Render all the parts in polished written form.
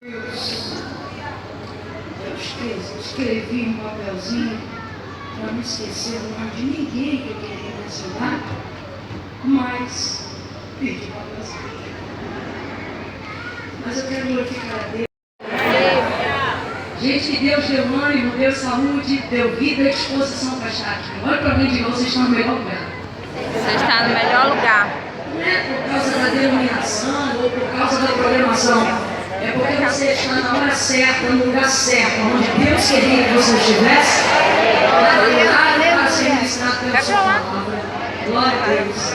Eu escrevi um papelzinho para não esquecer o nome de ninguém que eu queria mencionar, mas perdi o papelzinho. Mas eu quero glorificar a Deus. Gente, que Deus deu ânimo, deu saúde, deu vida e disposição para estar aqui. Olha para mim e diga, você está no melhor lugar. Você está no melhor lugar. Não é por causa da denominação ou por causa da programação. É porque você está na hora certa, no lugar certo, onde Deus queria que você estivesse, para ser ministrado pela sua palavra. Glória a Deus.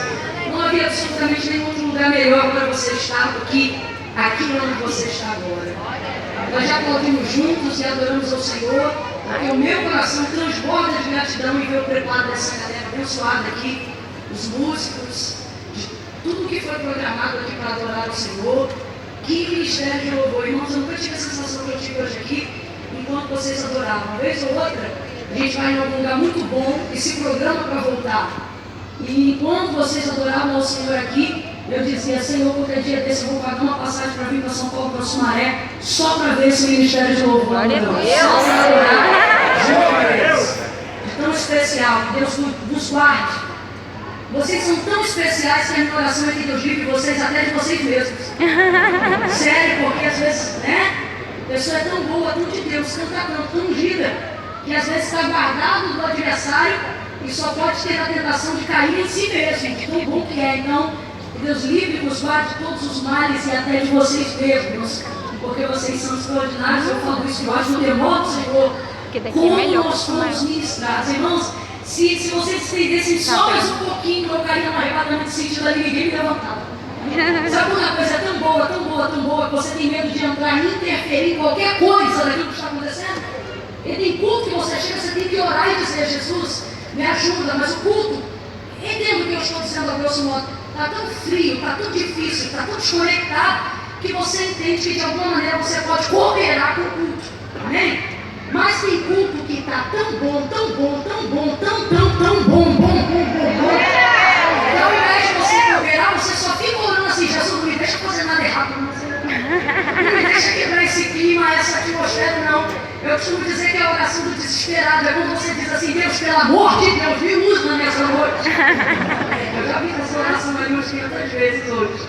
Não havia absolutamente nenhum outro lugar melhor para você estar do que aqui onde você está agora. Nós já aplaudimos juntos e adoramos ao Senhor, porque o meu coração transborda de gratidão em ver o preparo dessa galera abençoada aqui, os músicos, de tudo que foi programado aqui para adorar o Senhor. Que ministério de louvor, irmãos, eu nunca tive a sensação que eu tive hoje aqui, enquanto vocês adoravam. Uma vez ou outra, a gente vai em algum lugar muito bom e se programa para voltar. E enquanto vocês adoravam ao Senhor aqui, eu dizia, Senhor, qualquer dia desse eu vou pagar uma passagem para vir para São Paulo, para Sumaré, só para ver esse ministério de louvor. Glória a Deus. Só para adorar junto a Deus. É tão especial, que Deus nos guarde. Vocês são tão especiais que a minha oração é que Deus livre vocês até de vocês mesmos. Sério, porque às vezes, né? A pessoa é tão boa, tão de Deus, tão ungida, que às vezes está guardado do adversário e só pode ter a tentação de cair em si mesmo. Tão bom que é. Então, Deus livre nos guarde de todos os males e até de vocês mesmos, porque vocês são extraordinários. Eu falo isso, eu acho no temor do Senhor. Como nós fomos ministrados, irmãos. Se vocês estendessem só mais um pouquinho, eu caía num arrebatamento de sentido ali, ninguém me levantava. Sabe uma coisa é tão boa, tão boa, tão boa, que você tem medo de entrar e interferir em qualquer coisa daquilo que está acontecendo? E tem culto que você chega, você tem que orar e dizer, Jesus, me ajuda, mas o culto, entendo o que eu estou dizendo a grosso modo, está tão frio, está tão difícil, está tão desconectado, que você entende que de alguma maneira você pode cooperar com o culto. Amém? Mas tem culto que está tão bom, tão bom, tão bom, tão bom. Então, ao invés de você cooperar, você só fica orando assim, Jesus, não me deixa fazer nada errado. Não me deixa quebrar esse clima, essa atmosfera, não. Eu costumo dizer que é a oração do desesperado. É quando você diz assim, Deus, pelo amor de Deus, me usa nessa noite. Eu já vi essa oração ali umas 500 vezes hoje.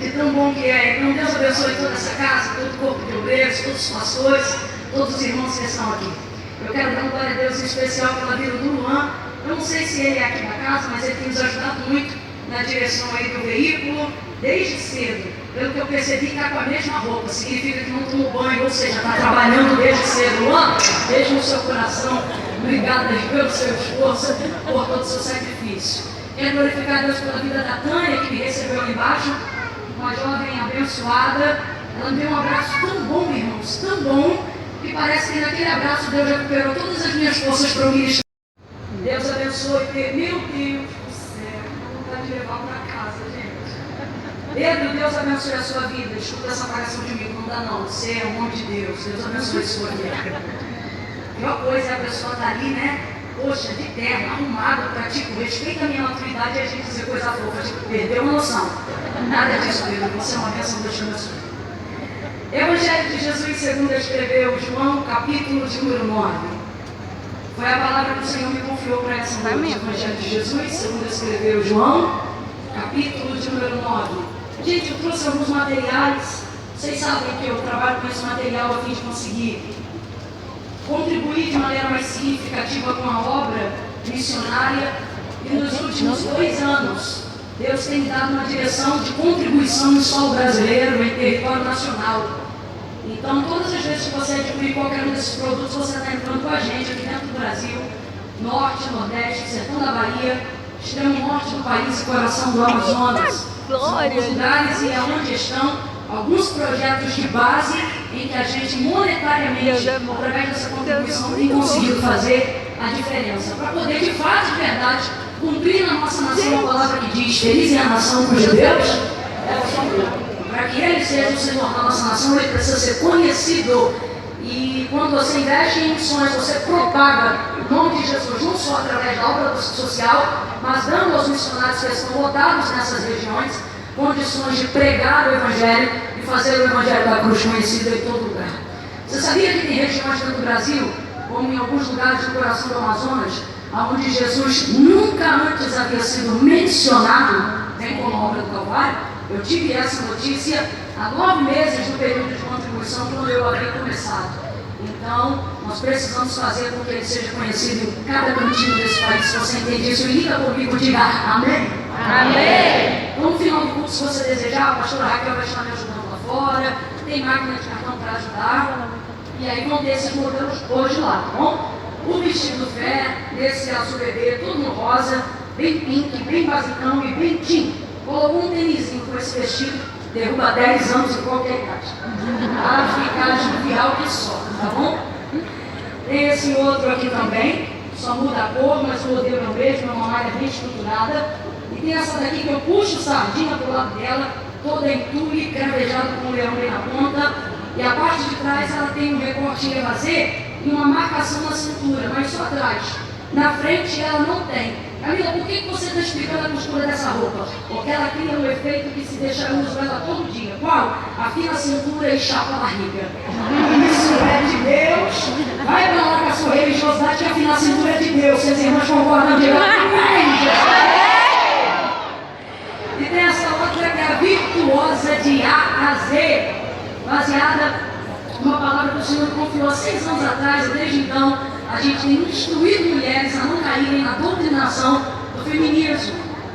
De tão bom que é. Então, Deus abençoe toda essa casa, todo o corpo de obreiros, todos os pastores, todos os irmãos que estão aqui. Eu quero dar uma glória a Deus em especial pela vida do Luan. Eu não sei se ele é aqui na casa, mas ele tem nos ajudado muito na direção aí do veículo, desde cedo. Pelo que eu percebi, está com a mesma roupa, significa que não tomou banho, ou seja, está trabalhando desde cedo. Luan, beijo no seu coração, obrigada pelo seu esforço, por todo o seu sacrifício. Quero glorificar a Deus pela vida da Tânia, que me recebeu lá embaixo, uma jovem abençoada. Ela me deu um abraço tão bom, irmãos, tão bom, que parece que naquele abraço Deus recuperou todas as minhas forças para o ministério. Deus abençoe, meu Deus do céu, vou vontade de levar para casa, gente. Pedro, Deus abençoe a sua vida. Escuta essa apagação de mim, não dá não, você é um homem de Deus, Deus abençoe a sua vida. A pior coisa é a pessoa estar ali, né? Poxa, de terno, arrumada, para tipo, respeita a minha maturidade e a gente dizer coisa fofa, tipo, perdeu uma noção. Nada disso, Pedro, você é uma bênção, Deus te abençoe. Evangelho de Jesus, segundo escreveu João, capítulo de número 9. Foi a palavra que o Senhor me confiou para essa noite. Evangelho de Jesus, segundo escreveu João, capítulo de número 9. Gente, eu trouxe alguns materiais. Vocês sabem que eu trabalho com esse material a fim de conseguir contribuir de maneira mais significativa com a obra missionária. E nos últimos 2 anos, Deus tem dado uma direção de contribuição no solo brasileiro, em território nacional. Então, todas as vezes que você adquirir qualquer um desses produtos, você está entrando com a gente aqui dentro do Brasil, norte, nordeste, sertão da Bahia, extremo norte do país e coração do Amazonas. São alguns lugares e aonde estão alguns projetos de base em que a gente monetariamente, através dessa contribuição, tem conseguido fazer a diferença. Para poder, de fato, de verdade, cumprir na nossa nação a palavra que diz, feliz é a nação cujos Deus é o Senhor. Para que Ele seja o Senhor da nossa nação, Ele precisa ser conhecido. E quando você investe em missões, você propaga o nome de Jesus, não só através da obra social, mas dando aos missionários que estão rodados nessas regiões condições de pregar o Evangelho e fazer o Evangelho da Cruz conhecido em todo lugar. Você sabia que tem regiões dentro do Brasil, como em alguns lugares do coração do Amazonas, onde Jesus nunca antes havia sido mencionado, bem como a obra do Calvário? Eu tive essa notícia há 9 meses do período de contribuição, quando eu havia começado. Então, nós precisamos fazer com que ele seja conhecido em cada cantinho desse país. Se você entende isso, liga comigo e diga amém. Amém. Então, no final do curso, se você desejar, a pastora Raquel vai estar me ajudando lá fora, tem máquina de cartão para ajudar, e aí vão ter esses modelos hoje lá, tá bom? O vestido fé, desse azul bebê, tudo no rosa, bem pink, bem basicão e bem tim. Colocou um tênisinho com esse vestido, derruba 10 anos em qualquer idade. Para ficar jovial que só, tá bom? Tem esse outro aqui também, só muda a cor, mas o modelo é o mesmo, é uma malha bem estruturada. E tem essa daqui que eu puxo sardinha pro lado dela, toda em tule, cravejada com um leão bem na ponta. E a parte de trás ela tem um recorte em evasê e uma marcação na cintura, mas só atrás. Na frente ela não tem. Camila, por que você está explicando a costura dessa roupa? Porque ela cria um efeito que se deixa uso ela todo dia. Qual? Afina a cintura e chapa a barriga. Isso é de Deus. Vai para lá com a sua religiosidade que afinar a cintura é de Deus. Vocês irmãos concordam de E tem essa outra que é a virtuosa de A a Z, baseada numa palavra que o Senhor confiou há 6 anos atrás, e desde então a gente tem instruído mulheres a não caírem na doutrinação do feminismo,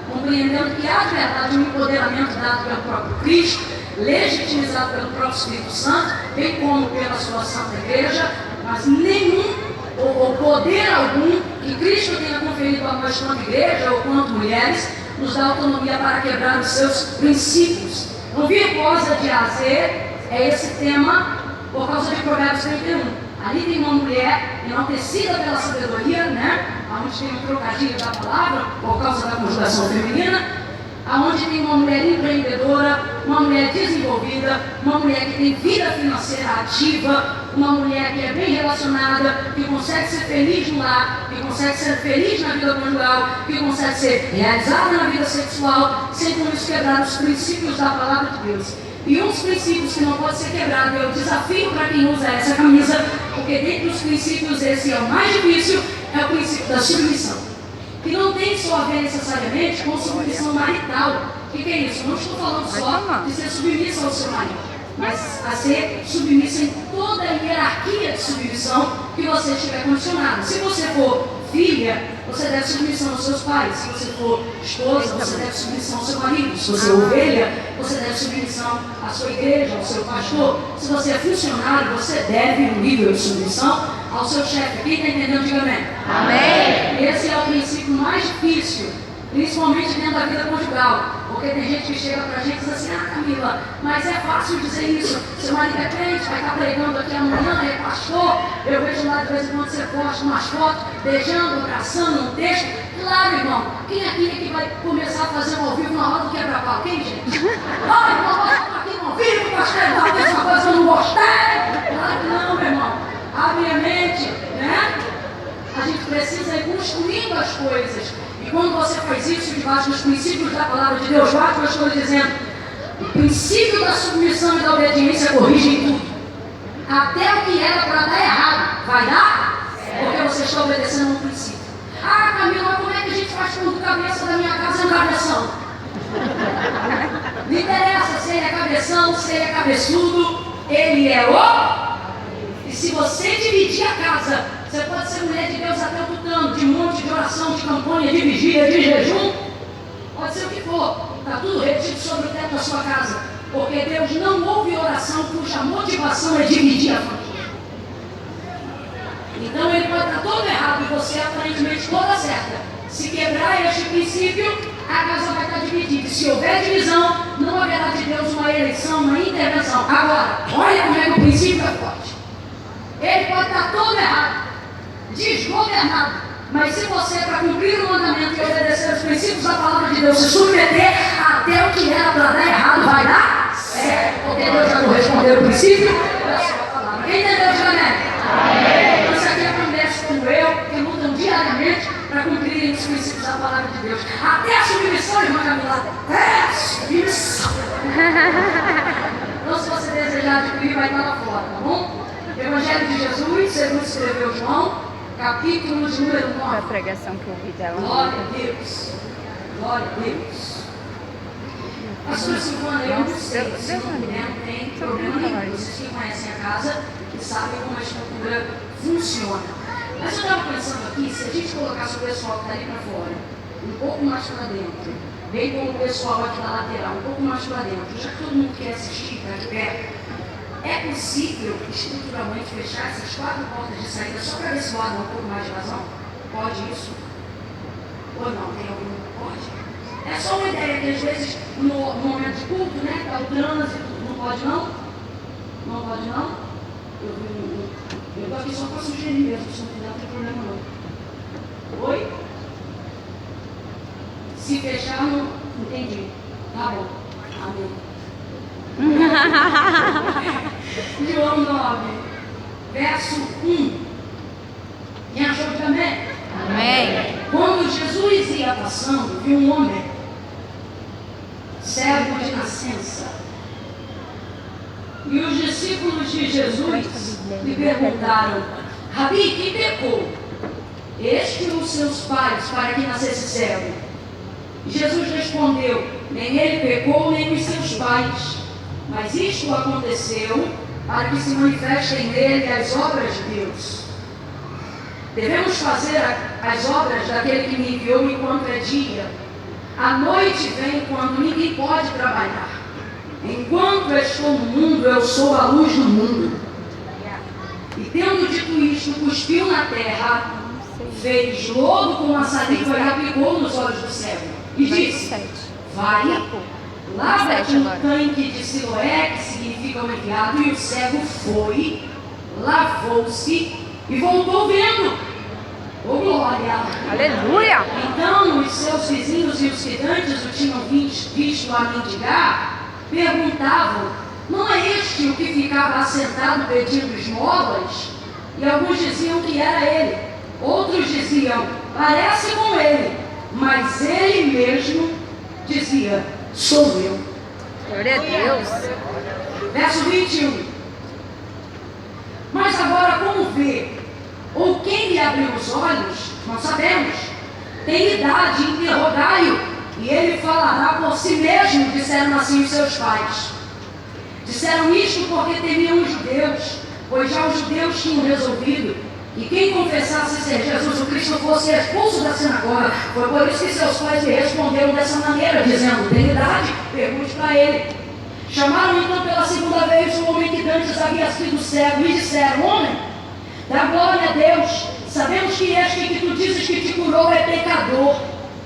compreendendo que há de verdade um empoderamento dado pelo próprio Cristo, legitimizado pelo próprio Espírito Santo, bem como pela sua Santa Igreja, mas nenhum ou poder algum que Cristo tenha conferido a nós quanto igreja ou quanto mulheres nos dá autonomia para quebrar os seus princípios. Então, virtuosa de A a Z é esse tema por causa de Provérbios 31. Ali tem uma mulher enaltecida pela sabedoria, né? Onde tem um trocadilho da palavra, por causa da conjugação feminina. Onde tem uma mulher empreendedora, uma mulher desenvolvida, uma mulher que tem vida financeira ativa, uma mulher que é bem relacionada, que consegue ser feliz no lar, que consegue ser feliz na vida conjugal, que consegue ser realizada na vida sexual, sem com isso quebrar os princípios da palavra de Deus. E um dos princípios que não pode ser quebrado, eu desafio para quem usa essa camisa, porque dentre os princípios esse é o mais difícil, é o princípio da submissão. Que não tem só a ver necessariamente com submissão marital. O que é isso? Não estou falando só de ser submissa ao seu marido, mas a ser submissa em toda a hierarquia de submissão que você estiver condicionado. Se você for filha, você deve submissão aos seus pais. Se você for esposa, você deve submissão ao seu marido. Se você é ovelha, você deve submissão à sua igreja, ao seu pastor. Se você é funcionário, você deve um nível de submissão ao seu chefe. Quem está entendendo, diga amém. Amém. Esse é o princípio mais difícil, principalmente dentro da vida conjugal. Porque tem gente que chega pra gente e diz assim: ah, Camila, mas é fácil dizer isso. Seu marido é crente, vai estar pregando aqui amanhã, é pastor. Eu vejo lá de vez em quando você posta umas fotos, beijando, abraçando, um texto. Claro, irmão, quem aqui é que vai começar a fazer um ao vivo na hora do quebra-pau? Quem, gente? Ah, irmão, nós estamos aqui no ao vivo, pastor, talvez uma coisa eu não gostei. Claro que não, meu irmão. Abre a mente, né? A gente precisa ir construindo as coisas. E quando você faz isso debaixo dos princípios da palavra de Deus, guarda o que eu estou dizendo. O princípio da submissão e da obediência corrige tudo. Até o que era para dar errado, vai dar? Porque você está obedecendo a um princípio. Ah, Camila, como é que a gente faz quando o cabeça da minha casa é um cabeção? Não interessa se ele é cabeção, se ele é cabeçudo, ele é o... E se você dividir a casa, você pode ser mulher de Deus até o tutano, de monte, de oração, de campanha, de vigília, de jejum. Pode ser o que for. Está tudo retido sobre o teto da sua casa. Porque Deus não ouve oração cuja motivação é dividir a família. Então ele pode estar todo errado e você aparentemente toda certa. Se quebrar este princípio, a casa vai estar dividida. Se houver divisão, não haverá de Deus uma eleição, uma intervenção. Agora, olha como é que o princípio é forte. Ele pode estar todo errado, desgovernado, mas se você, para cumprir o mandamento e obedecer os princípios da palavra de Deus, se submeter até o que era para dar errado, vai dar certo, porque Deus já correspondeu ao princípio da sua palavra. Quem entendeu, diga amém? Então, isso aqui é promessa como eu, que lutam diariamente para cumprirem os princípios da palavra de Deus. Até a submissão, irmã Camila, até a submissão. Então, se adquirir vai estar lá fora, tá bom? Evangelho de Jesus, segundo escreveu João, capítulo de número 9. Foi a pregação que eu vi dela. Glória a Deus. Glória a Deus. Pastor Silvana, eu não sei se não tem problema nenhum. Vocês que conhecem a casa e sabem como a estrutura funciona. Mas eu estava pensando aqui, se a gente colocasse o pessoal que está ali para fora, um pouco mais para dentro, bem como o pessoal aqui da lateral, um pouco mais para dentro, já que todo mundo quer assistir, está de pé, é possível estruturalmente fechar essas 4 portas de saída só para ver se guarda um pouco mais de vazão? Pode isso? Ou não? Tem algum? Pode? É só uma ideia que às vezes no momento de culto, né? Está o trânsito, não pode não? Não pode não? Eu estou aqui só para sugerir mesmo, se não tem problema não. Oi? Se fechar, não entendi. Tá bom. Amém. João 9, verso 1. Quem achou que amém? Amém. Quando Jesus ia passando, viu um homem cego de nascença. E os discípulos de Jesus lhe perguntaram: Rabi, quem pecou? Este ou seus pais para que nascesse cego? E Jesus respondeu: nem ele pecou, nem os seus pais. Mas isto aconteceu para que se manifestem nele as obras de Deus. Devemos fazer as obras daquele que me enviou enquanto é dia. A noite vem quando ninguém pode trabalhar. Enquanto estou no mundo, eu sou a luz do mundo. E tendo dito isto, cuspiu na terra, fez lodo com a saliva e aplicou nos olhos do cego. E disse: vai, lava-te no tanque de Siloé, que significa o enviado. E o cego foi, lavou-se e voltou vendo. Oh, glória! Aleluia! Então os seus vizinhos e os que antes o tinham visto a mendigar perguntavam: não é este o que ficava assentado pedindo esmolas? E alguns diziam que era ele. Outros diziam: parece com ele. Mas ele mesmo dizia: sou eu. Glória a Deus. Verso 21. Mas agora como vê? Ou quem lhe abriu os olhos? Não sabemos. Tem idade, interrogai-o, e ele falará por si mesmo, disseram assim os seus pais. Disseram isto porque temiam os judeus, pois já os judeus tinham resolvido que quem confessasse ser Jesus o Cristo fosse expulso da sinagoga. Foi por isso que seus pais lhe responderam dessa maneira, dizendo: tem idade? Pergunte para ele. Chamaram então pela segunda vez o homem que antes havia sido cego e disseram: homem, dá glória a Deus, sabemos que este que tu dizes que te curou é pecador.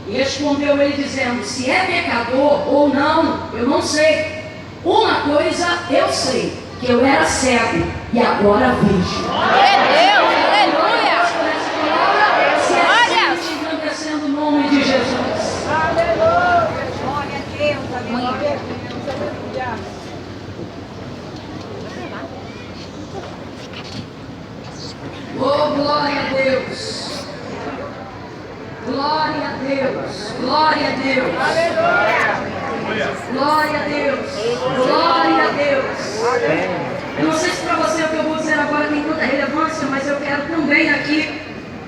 E respondeu ele dizendo: se é pecador ou não, eu não sei. Uma coisa eu sei, que eu era cego e agora vejo. Glória a Deus, aleluia. Glória. Engrandecendo o nome de Jesus. Aleluia. Glória a Deus. Glória a Deus. Aleluia. Oh, glória a Deus. Glória a Deus. Glória a Deus. Glória a Deus. Glória a Deus. Eu não sei se para você o que eu vou dizer agora tem toda relevância, mas eu quero também aqui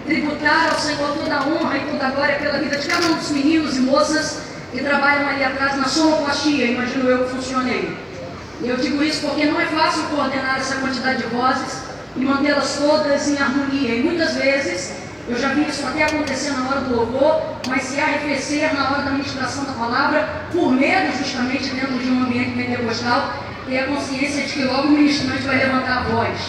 tributar ao Senhor toda a honra e toda a glória pela vida de cada um dos meninos e moças que trabalham ali atrás na sonoplastia, imagino eu que funcione aí. E eu digo isso porque não é fácil coordenar essa quantidade de vozes e mantê-las todas em harmonia. E muitas vezes, eu já vi isso até acontecer na hora do louvor, mas se arrefecer na hora da ministração da palavra, por medo justamente dentro de um ambiente pentecostal, ter a consciência de que logo o ministrante vai levantar a voz.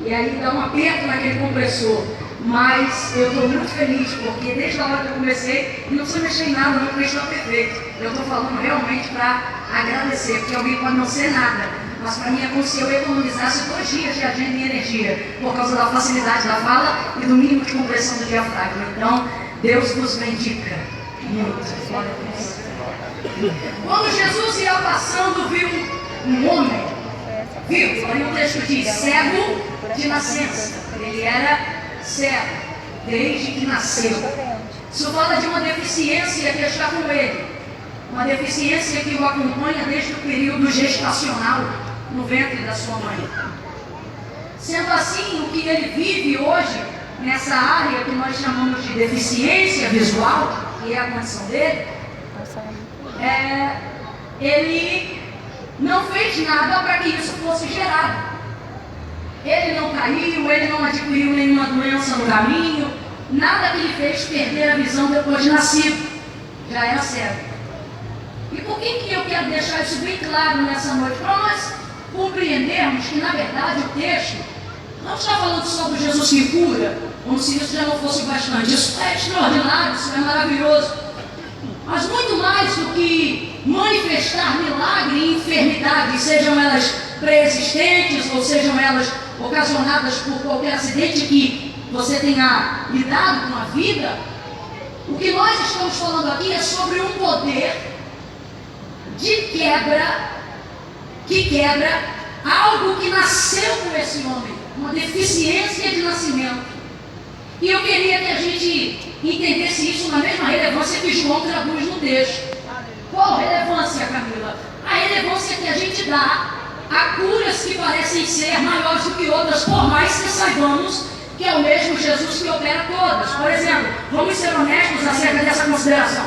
E aí dá um aperto naquele compressor. Mas eu estou muito feliz, porque desde a hora que eu comecei, não precisa mexer em nada, não está perfeito. Eu estou falando realmente para agradecer, porque alguém pode não ser nada, mas para mim é como se eu economizasse 2 dias de agenda e energia, por causa da facilidade da fala e do mínimo de compressão do diafragma. Então, Deus nos bendiga muito. Quando Jesus ia passando, viu um homem, viu, aí o texto diz, cego de nascença. Ele era cego desde que nasceu. Isso fala de uma deficiência que está com ele, uma deficiência que o acompanha desde o período gestacional. no ventre da sua mãe. Sendo assim, o que ele vive hoje, nessa área que nós chamamos de deficiência visual, que é a condição dele, ele não fez nada para que isso fosse gerado. Ele não caiu, ele não adquiriu nenhuma doença no caminho, nada que lhe fez perder a visão depois de nascido. Já era cego. E por que eu quero deixar isso bem claro nessa noite? Para nós compreendermos que, na verdade, o texto não está falando só do Jesus que cura, como se isso já não fosse bastante. Isso é extraordinário, isso é maravilhoso. Mas muito mais do que manifestar milagre e enfermidade, sejam elas pré-existentes ou sejam elas ocasionadas por qualquer acidente que você tenha lidado com a vida, o que nós estamos falando aqui é sobre um poder de quebra, que quebra algo que nasceu com esse homem, uma deficiência de nascimento. E eu queria que a gente entendesse isso na mesma relevância que João traduz no texto. Qual relevância, Camila? A relevância que a gente dá a curas que parecem ser maiores do que outras, por mais que saibamos que é o mesmo Jesus que opera todas. Por exemplo, vamos ser honestos acerca dessa consideração.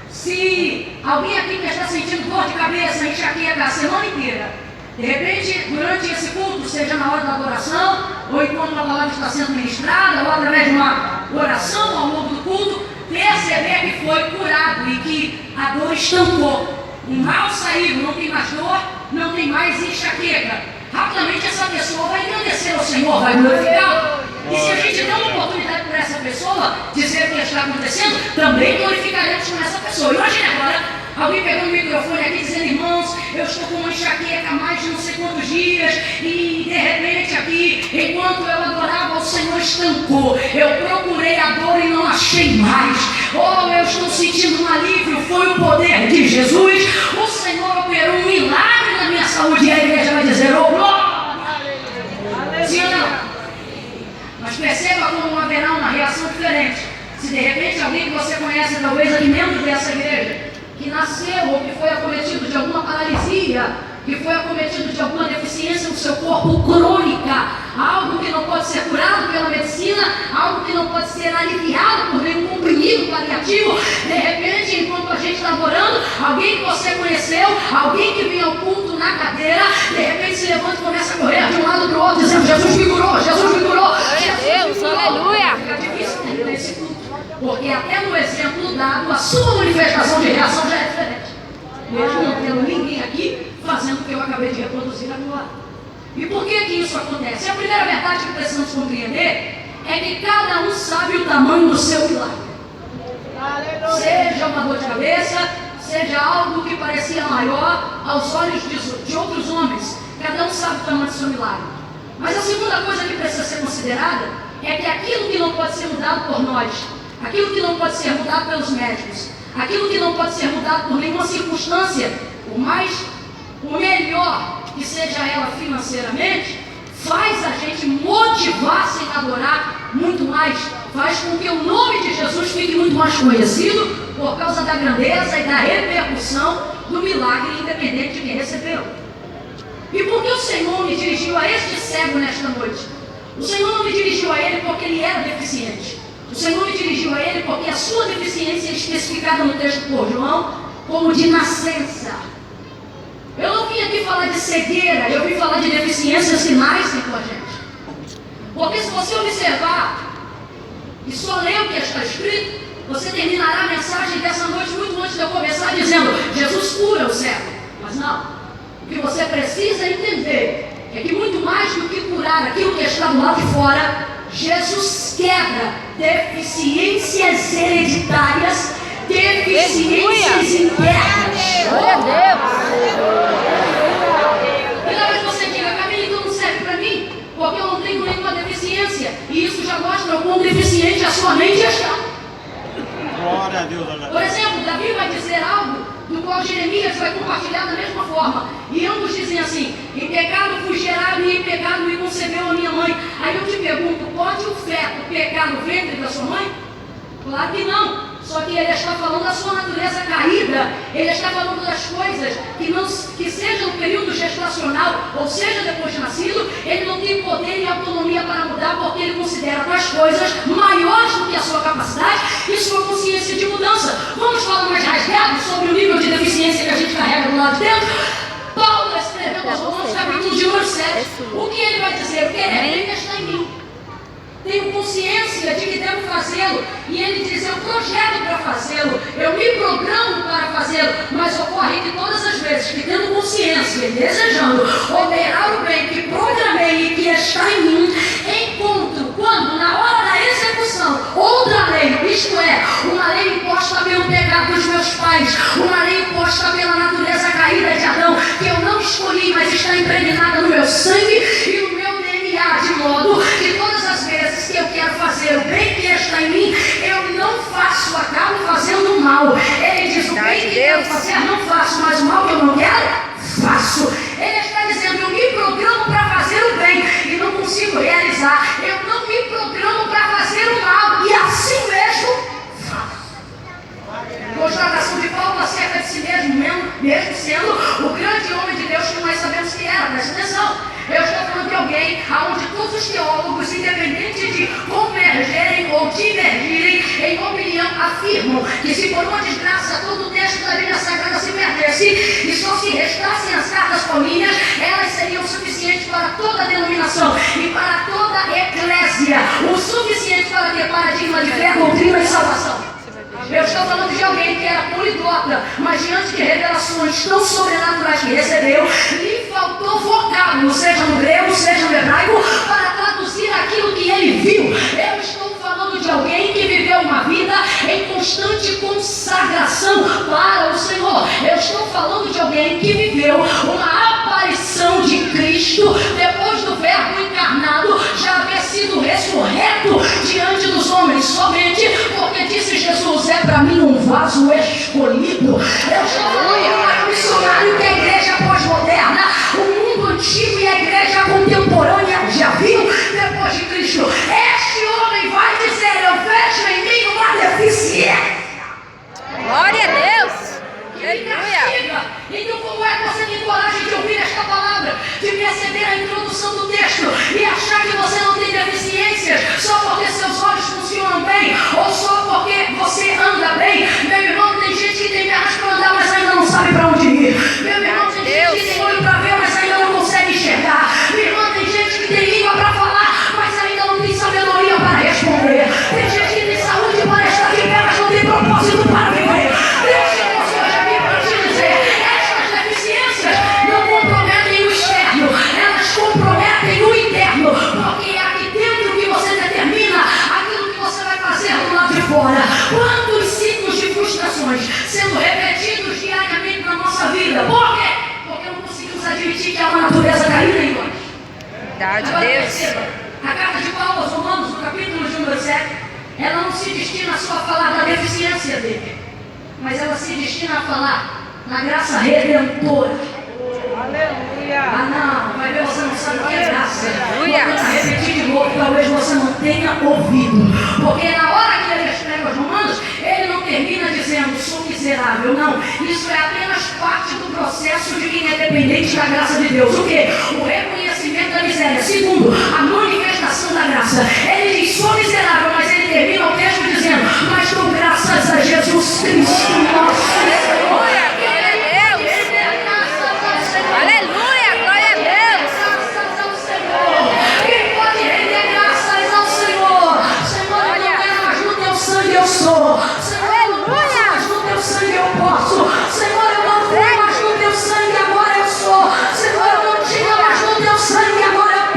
Se alguém aqui que está sentindo dor de cabeça, enxaqueca a semana inteira, de repente, durante esse culto, seja na hora da adoração, ou enquanto uma palavra está sendo ministrada, ou através de uma oração ao longo do culto, perceber que foi curado e que a dor estancou. O mal saiu, não tem mais dor, não tem mais enxaqueca. Rapidamente essa pessoa vai engrandecer ao Senhor, vai glorificá-lo. E se a gente der uma oportunidade para essa pessoa dizer o que está acontecendo, também glorificaremos com essa pessoa. Imagina agora alguém pegando o microfone aqui dizendo: irmãos, eu estou com uma enxaqueca há mais de não sei quantos dias e de repente aqui, enquanto eu adorava, o Senhor estancou. Eu procurei a dor e não achei mais. Oh, eu estou sentindo um alívio, foi o poder de Jesus. O Senhor operou um milagre na minha saúde e a igreja vai dizer: oh, glória! Sim ou não? Mas perceba como haverá uma reação diferente. Se de repente alguém que você conhece, talvez aqui membro dessa igreja, que nasceu ou que foi acometido de alguma paralisia, que foi acometido de alguma deficiência no seu corpo crônica, algo que não pode ser curado pela medicina, algo que não pode ser aliviado por nenhum comprimido paliativo, de repente, enquanto a gente está orando, alguém que você conheceu, alguém que vem ao culto na cadeira, de repente se levanta e começa a correr de um lado para o outro, dizendo: Jesus me curou, Jesus me curou, Deus, aleluia! Fica difícil terminar esse culto, porque até no exemplo dado, a sua manifestação de reação já é diferente. Mesmo não tendo ninguém aqui fazendo o que eu acabei de reproduzir agora. E por que isso acontece? A primeira verdade que precisamos compreender é que cada um sabe o tamanho do seu milagre. Seja uma dor de cabeça, seja algo que parecia maior aos olhos de outros homens, cada um sabe o tamanho do seu milagre. Mas a segunda coisa que precisa ser considerada é que aquilo que não pode ser mudado por nós, aquilo que não pode ser mudado pelos médicos, aquilo que não pode ser mudado por nenhuma circunstância, o melhor que seja ela financeiramente, faz a gente motivar-se em adorar muito mais, faz com que o nome de Jesus fique muito mais conhecido por causa da grandeza e da repercussão do milagre, independente de quem recebeu. E por que o Senhor me dirigiu a este cego nesta noite? O Senhor não me dirigiu a ele porque ele era deficiente. O Senhor me dirigiu a ele porque a sua deficiência é especificada no texto por João como de nascença. Eu não vim aqui falar de cegueira, eu vim falar de deficiências que nascem com a gente. Porque se você observar e só ler o que está escrito, você terminará a mensagem dessa noite muito antes de eu começar dizendo: Jesus cura o cego. Mas não. O que você precisa entender é que muito mais do que curar aquilo que está do lado de fora, Jesus quebra deficiências hereditárias, deficiências internas. Glória a Deus! E talvez você diga: Camila, então não serve para mim, porque eu não tenho nenhuma deficiência. E isso já mostra o quão deficiente a sua mente está. Glória a Deus. Por exemplo, Davi vai dizer algo do qual Jeremias vai compartilhar da mesma forma. E ambos dizem assim: em pecado fui gerado e em pecado me concebeu a minha mãe. Aí eu te pergunto: pode o feto pecar no ventre da sua mãe? Claro que não. Só que ele está falando da sua natureza caída. Ele está falando das coisas que seja no período gestacional, ou seja depois de nascido, ele não tem poder e autonomia para mudar, porque ele considera tais coisas maiores do que a sua capacidade e sua consciência de mudança. Vamos falar mais rasgado sobre o nível de deficiência que a gente carrega do lado de dentro? Paulo escreveu aos Romanos, capítulo de 1 a 7. O que ele vai dizer? O que ele está em mim. Tenho consciência de que devo fazê-lo. E ele diz, eu projeto para fazê-lo. Eu me programo para fazê-lo. Mas ocorre que todas as vezes que tendo consciência e desejando operar o bem que programei e que está em mim, encontro quando, na hora da execução, outra lei, isto é, uma lei imposta pelo pecado dos meus pais, uma lei imposta pela natureza caída de Adão, que eu não escolhi, mas está impregnada no meu sangue e no meu DNA, de modo que todas as vezes que eu quero fazer o bem que está em mim, eu não faço, acabo fazendo o mal. Ele diz, o bem que quero fazer, não faço, mas o mal que eu não quero, faço. Ele está dizendo, eu me programo para fazer o bem e não consigo realizar. Eu não me programo para fazer o mal e assim mesmo faço. Constatação de Paulo acerca de si mesmo, mesmo sendo o grande homem de Deus que nós sabemos que era. Presta atenção. Eu estou falando de alguém onde todos os teólogos, independente de convergerem ou divergirem em opinião, afirmam que se por uma desgraça todo o texto da Bíblia Sagrada se perdesse e só se restassem as cartas paulíneas, elas seriam suficientes para toda a denominação e para toda a eclésia, o suficiente para ter paradigma de fé, doutrina e salvação. Eu estou falando de alguém que era poliglota, mas diante de revelações tão sobrenaturais que recebeu, lhe faltou vocábulo, seja no grego, seja no hebraico, para traduzir aquilo que ele viu. Eu estou falando de alguém que viveu uma vida em constante consagração para o Senhor. Eu estou falando de alguém que viveu uma aparição de Cristo depois do Verbo encarnado já haver sido ressurreto diante dos homens, somente porque disse Jesus, é para mim um vaso escolhido. Eu estou falando de um missionário que a igreja pós-moderna, o mundo antigo e a igreja contemporânea já viu depois de Cristo. Este homem vai dizer, eu vejo em mim uma deficiência. Glória a Deus. Aleluia. Então como é que você tem coragem de ouvir esta palavra, de perceber a introdução do texto e achar que você não tem deficiências só porque seus olhos funcionam bem ou só porque você anda bem? Meu irmão, tem gente que tem pernas para andar, mas ainda não sabe para onde ir. Meu irmão, tem gente que tem olho para ver, mas ainda não consegue enxergar. Meu irmão, tem gente que tem língua para falar, mas ainda não tem sabedoria para responder. Tem gente que tem saúde para estar de pé, mas não tem propósito para viver. Deus te abençoe, já vim para te dizer, estas deficiências não comprometem o externo, elas comprometem o interno, porque é aqui dentro que você determina aquilo que você vai fazer do lado de fora. Quantos ciclos de frustrações sendo repetidos diariamente na nossa vida? Por quê? Porque não conseguimos admitir que há uma natureza caída em nós. Verdade, Agora Deus. perceba, a carta de Paulo aos Romanos, no capítulo de número 7, ela não se destina só a falar da deficiência dele, mas ela se destina a falar na graça redentora. Aleluia. Ah não, vai ver, você não sabe o que é graça. Aleluia. Vou tentar repetir de novo, talvez você não tenha ouvido. Porque na hora que ele escreve aos Romanos, ele não termina dizendo, sou miserável. Não, isso é apenas parte do processo de quem é dependente da graça de Deus. O quê? O reconhecimento da miséria. Segundo, a manifestação da graça. Ele diz, sou miserável, mas ele termina o texto dizendo, mas dou graças a Jesus Cristo, nosso Senhor. Aleluia, glória a Deus. Graças ao Senhor. Quem pode render graças ao Senhor? Senhor, eu não era, mas no teu sangue eu sou. Senhor, eu não posso, mas no teu sangue eu posso. Senhor, eu não fui, mas no teu sangue agora eu sou. Senhor, eu não tinha, mas no teu sangue agora eu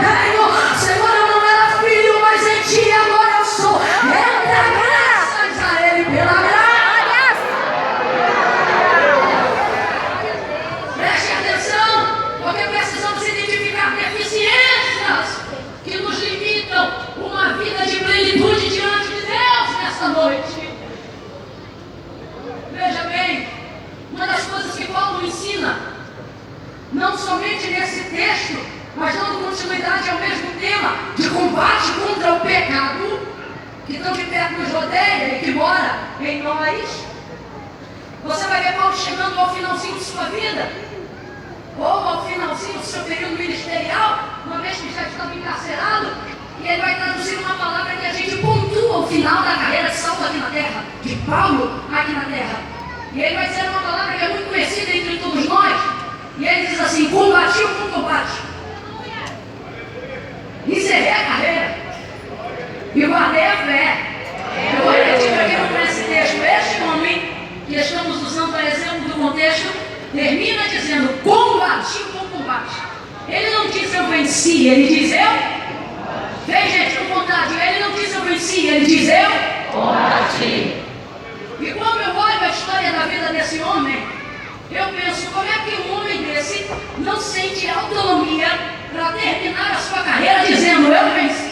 em nós. Você vai ver Paulo chegando ao finalzinho de sua vida, ou ao finalzinho do seu período ministerial, uma vez que já estava encarcerado, e ele vai traduzir uma palavra que a gente pontua o final da carreira de Saulo aqui na terra, de Paulo aqui na terra. E ele vai dizer uma palavra que é muito conhecida entre todos nós, e ele diz assim: combati o bom combate, encerrei a carreira e guardei a fé. Eu vou repetir para quem não conhece esse texto. Este homem que estamos usando para exemplo do contexto termina dizendo: combati o bom combate. Ele não diz eu venci, ele diz eu. Vem, gente, com vontade. Ele não diz eu venci, ele diz eu combati. E quando eu olho a história da vida desse homem, eu penso: como é que um homem desse não sente autonomia para terminar a sua carreira dizendo eu venci?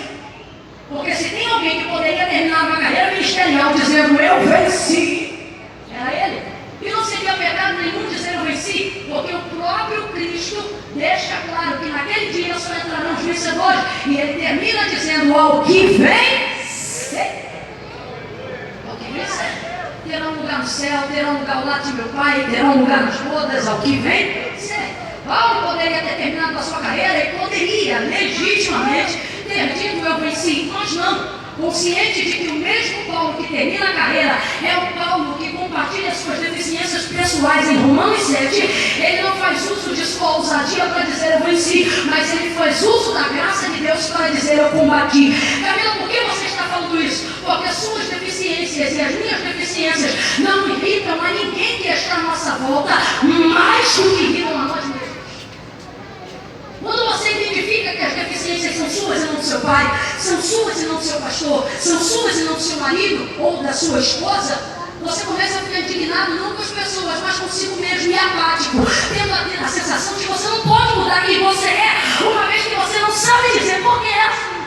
Porque se tem alguém que poderia terminar uma carreira ministerial dizendo eu venci, era ele. E não seria pecado nenhum dizer eu venci, porque o próprio Cristo deixa claro que naquele dia só entrarão os vencedores. E ele termina dizendo: ao que vencer, ao que vencer, terão lugar no céu, terão lugar ao lado de meu Pai, terão lugar nas bodas, ao que vencer. Paulo poderia ter terminado a sua carreira, ele poderia legitimamente ter dito eu venci, mas não. Consciente de que o mesmo Paulo que termina a carreira é o Paulo que compartilha suas deficiências pessoais em Romanos 7, ele não faz uso de sua ousadia para dizer eu venci, mas ele faz uso da graça de Deus para dizer eu combati. Camila, por que você está falando isso? Porque suas deficiências e as minhas deficiências não irritam a ninguém que está à nossa volta mais do que irritam a nós mesmos. Quando você identifica que as deficiências são suas e não do seu pai, são suas e não do seu pastor, são suas e não do seu marido ou da sua esposa, você começa a ficar indignado não com as pessoas, mas consigo mesmo, e apático, tendo a sensação de que você não pode mudar quem você é, uma vez que você não sabe dizer por que é assim.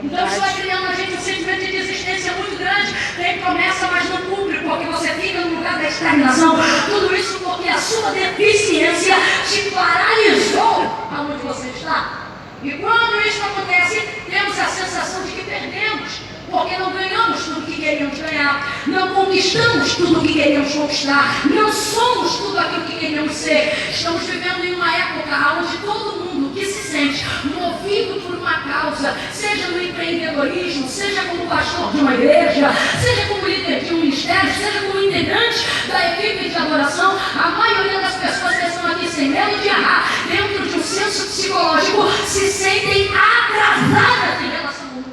Então isso vai criando na gente um sentimento de desistência muito grande. Tem promessa, mas não cumpre, porque você fica no lugar da estagnação. Tudo isso porque a sua deficiência te paralisou aonde você está. E quando isso acontece, temos a sensação de que perdemos, porque não ganhamos tudo o que queríamos ganhar, não conquistamos tudo o que queríamos conquistar, não somos tudo aquilo que queríamos ser. Estamos vivendo em uma época onde todo mundo que se sente movido por uma causa, seja no empreendedorismo, seja como pastor de uma igreja, seja como líder de um ministério, seja como integrante da equipe de adoração, a maioria das pessoas que estão aqui sem medo de errar, dentro de um senso psicológico, se sentem atrasadas em relação ao mundo.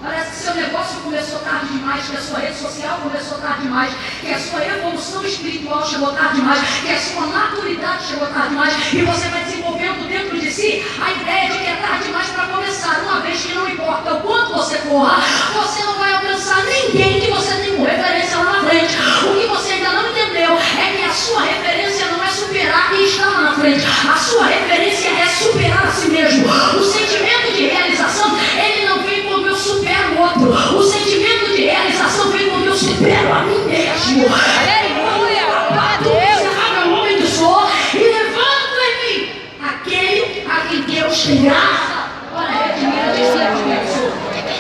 Parece que seu negócio começou tarde demais, que a sua rede social começou tarde demais, que a sua evolução espiritual chegou tarde demais, que a sua maturidade chegou tarde demais, e você vai desenvolvendo dentro de si a ideia de que é tarde demais para começar, uma vez que não importa o quanto você corra, você não vai alcançar ninguém que você tem como referência lá na frente. O que você ainda não entendeu é que a sua referência não é superar quem está lá na frente, a sua referência é superar a si mesmo. O sentimento de realização, ele não vem quando eu supero o outro, o sentimento de realização vem quando eu supero a mim mesmo. Aleluia! A Deus! O homem que sou e levanto em mim aquele a quem Deus tem graça para redimir a distância.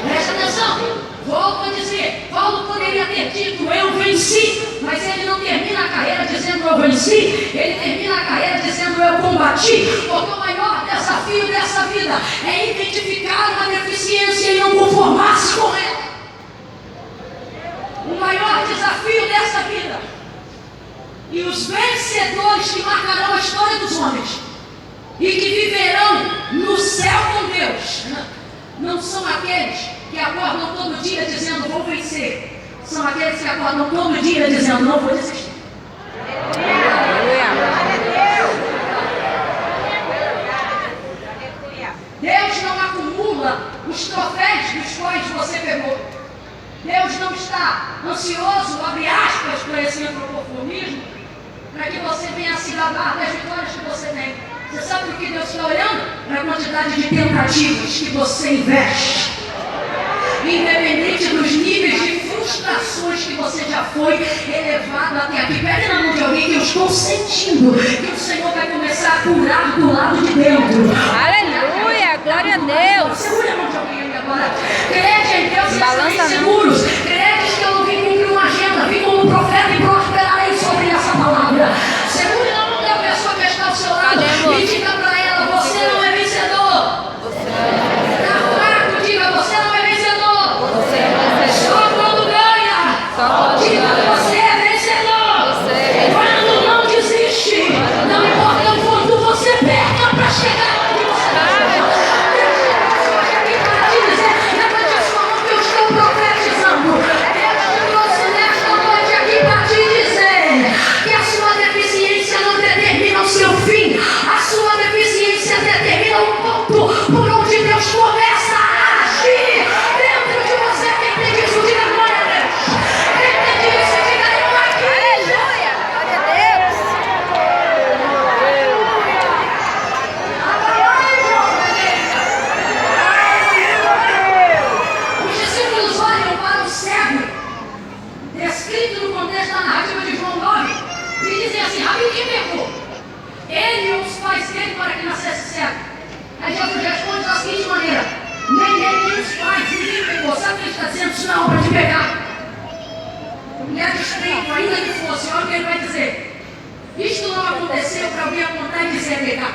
Presta atenção, volto a dizer, Paulo poderia ter dito eu venci, mas ele não termina a carreira dizendo eu venci, ele termina a carreira dizendo eu combati, porque o maior desafio dessa vida é identificar uma deficiência e não conformar-se com ela. O maior desafio dessa vida, e os vencedores que marcarão a história dos homens e que viverão no céu com Deus, não são aqueles que acordam todo dia dizendo vou vencer, são aqueles que acordam todo dia dizendo não vou desistir. Deus não acumula os troféus dos quais você pegou. Deus não está ansioso, abre aspas, para esse antropoformismo, para que você venha se gabar das vitórias que você tem. Você sabe o que Deus está olhando? Para a quantidade de tentativas que você investe. Independente dos níveis de frustrações que você já foi elevado até aqui. Pede na mão de alguém que eu estou sentindo que o Senhor vai começar a curar do lado de dentro. Aleluia! Glória a Deus! Segura a mão de alguém agora. Crede em Deus e Balança seguros. Crede que eu não vim Nem os pais, ninguém pegou. Sabe o que ele está dizendo? Isso não é obra de pecado. E a despeito, ainda que fosse, olha o que ele vai dizer. Isto não aconteceu para alguém apontar e dizer pecado.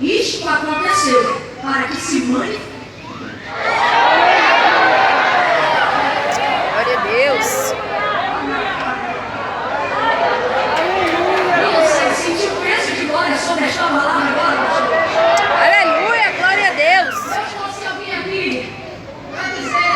Isto aconteceu para que se manifeste. Glória a Deus. Você sentiu o peso de glória sobre esta palavra agora, pastor? Aleluia, glória a Deus. Eu trouxe alguém aqui para dizer,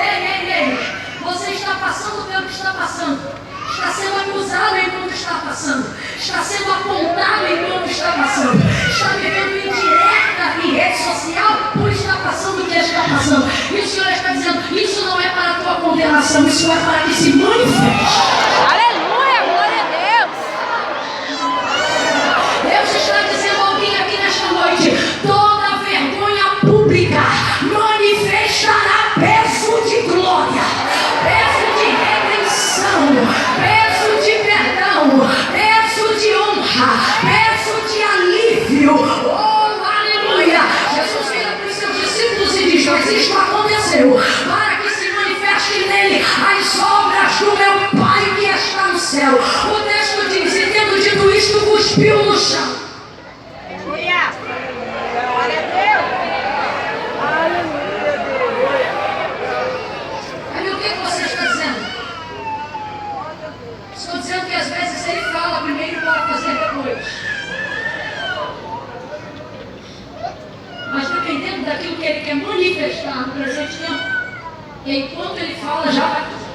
ei, você está passando pelo que está passando. Está sendo acusado enquanto está passando. Está sendo apontado enquanto está passando. Está vivendo indireta em rede social por estar passando o que está passando. E o Senhor está dizendo, isso não é para a tua condenação, isso é para que se manifeste. Aleluia, glória a Deus. Deus está dizendo a alguém aqui nesta noite, toda vergonha pública manifestará peso de glória, peso de redenção, peso de perdão, peso de honra, peso de alívio. Oh, aleluia! Jesus vira para os seus discípulos e diz, mas isto aconteceu para que se manifeste nele as obras do meu Pai que está no céu. O texto diz, e tendo dito isto, cuspiu no chão. Aleluia. Glória a Deus. Aí o que você está dizendo? Estou dizendo que às vezes ele fala primeiro para fazer depois. Mas dependendo daquilo que ele quer manifestar no presente tempo, enquanto ele fala, já vai fazer.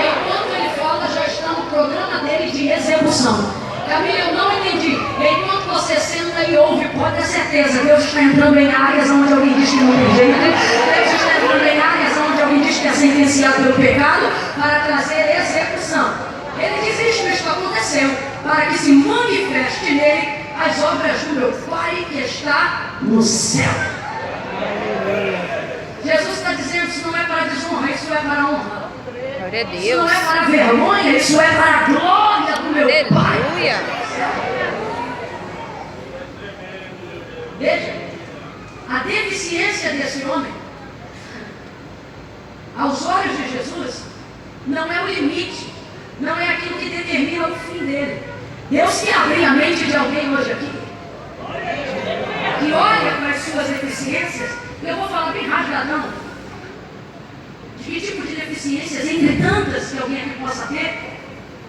Enquanto ele fala, já está no programa dele de execução. Camila, eu não entendi. Enquanto você senta e ouve, pode ter certeza, Deus está entrando em áreas onde alguém diz que não tem jeito. Deus está entrando em áreas onde alguém diz que é sentenciado pelo pecado para trazer execução. Ele diz isto aconteceu para que se manifeste nele as obras do meu Pai que está no céu. Jesus está dizendo, isso não é para desonra, isso é para honra. Glória a Isso não Deus. é para vergonha, isso é para a glória do meu Pai. Aleluia. Veja, a deficiência desse homem, aos olhos de Jesus, não é o limite, não é aquilo que determina o fim dele. Deus quer abrir a mente de alguém hoje aqui, que olha para as suas deficiências, eu vou falar bem rasgadão, de que tipo de deficiências, entre tantas que alguém aqui possa ter,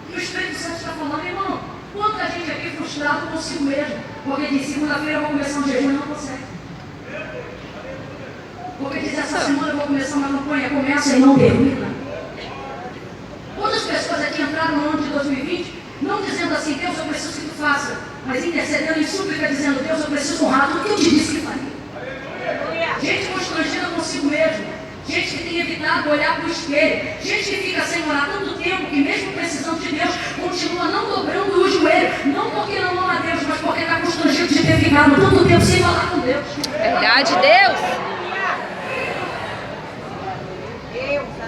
que o Espírito Santo está falando, irmão, quanta gente aqui frustrado consigo mesmo, porque diz, segunda-feira eu vou começar um jejum e não consegue. Porque diz, essa semana eu vou começar uma campanha, começa e não termina. Quantas pessoas aqui entraram no ano de 2020, não dizendo assim, Deus, eu preciso que tu faça, mas intercedendo em súplica, dizendo, Deus, eu preciso honrar tudo que eu te disse que faria. Gente constrangida consigo mesmo, gente que tem evitado olhar para o espelho, gente que fica sem orar tanto tempo, que mesmo precisando de Deus, continua não dobrando o joelho, não porque não ama a Deus, mas porque está constrangido de ter ficado tanto tempo sem falar com Deus. Verdade, Deus.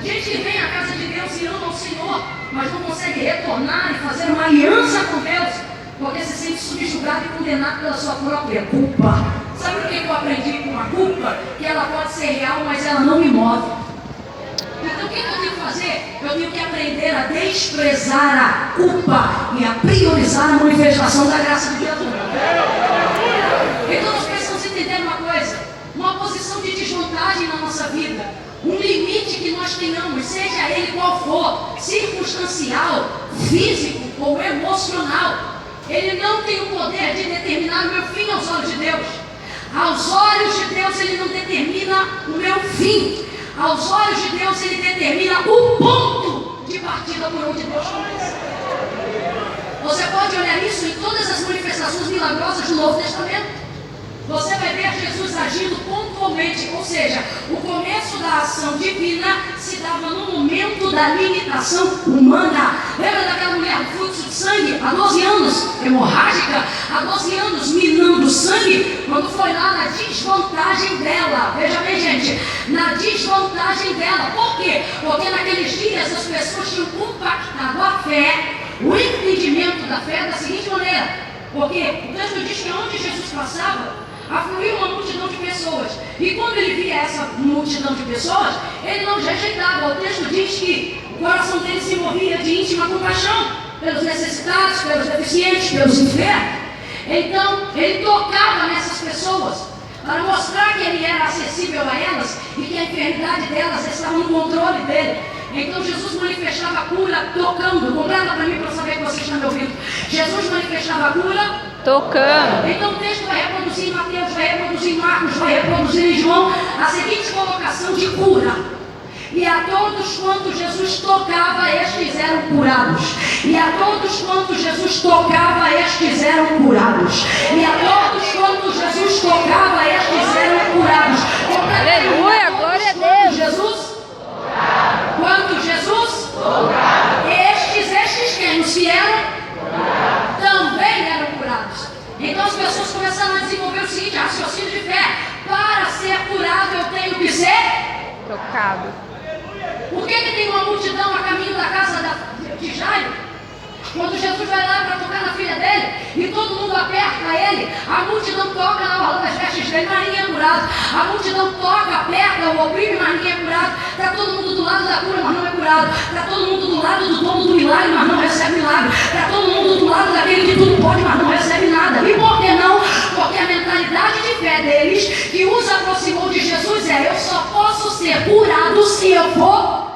Gente que vem à casa de Deus e ama o Senhor, mas não consegue retornar e fazer uma aliança com Deus, porque se sente subjugado e condenado pela sua própria culpa. Sabe o que eu aprendi com a culpa? Que ela pode ser real, mas ela não me move. Então o que eu tenho que fazer? Eu tenho que aprender a desprezar a culpa e a priorizar a manifestação da graça de Deus. Então nós precisamos entender uma coisa, uma posição de desvantagem na nossa vida, um limite que nós tenhamos, seja ele qual for, circunstancial, físico ou emocional, ele não tem o poder de determinar o meu fim aos olhos de Deus. Aos olhos de Deus ele não determina o meu fim. Aos olhos de Deus ele determina o ponto de partida por onde Deus começa. Você pode olhar isso em todas as manifestações milagrosas do Novo Testamento. Você vai ver Jesus agindo pontualmente, ou seja, o começo da ação divina se dava no momento da limitação humana. Lembra daquela mulher do fluxo de sangue, há 12 anos, hemorrágica, há 12 anos minando sangue, quando foi lá na desvantagem dela. Veja bem, gente, na desvantagem dela. Por quê? Porque naqueles dias as pessoas tinham compactado a fé, o entendimento da fé da seguinte maneira. Porque o texto diz que onde Jesus passava, afluiu uma multidão de pessoas. E quando ele via essa multidão de pessoas, ele não rejeitava. O texto diz que o coração dele se movia de íntima compaixão pelos necessitados, pelos deficientes, pelos enfermos. Então, ele tocava nessas pessoas para mostrar que ele era acessível a elas e que a enfermidade delas estava no controle dele. Então Jesus manifestava a cura tocando. Completa para mim para eu saber que vocês estão me ouvindo. Jesus manifestava a cura Tocando. então o texto vai reproduzir em Mateus, vai reproduzir em Marcos, vai reproduzir em João a seguinte colocação de cura. E a todos quantos Jesus tocava, estes eram curados. E a todos quantos Jesus tocava, estes eram curados. E a todos quantos Jesus tocava, estes eram curados. Aleluia, glória a Deus. Jesus? Quanto Jesus? Estes quem? Os que eram? Também eram curados. Então as pessoas começaram a desenvolver o seguinte raciocínio de fé: para ser curado eu tenho que ser Tocado. Por que tem uma multidão a caminho da casa de Jairo? Quando Jesus vai lá para tocar na filha dele e todo mundo aperta ele, a multidão toca na orla das vestes dele, mas ninguém é curado. A multidão toca, aperta, o oprime, mas ninguém é curado. Está todo mundo do lado da cura, mas não é curado. Está todo mundo do lado do dono do milagre, mas não recebe milagre. Está todo mundo do lado daquele que tudo pode, mas não recebe nada. E por que não? Porque a mentalidade de fé deles, que os aproximou de Jesus, é: eu só posso ser curado se eu for tocado.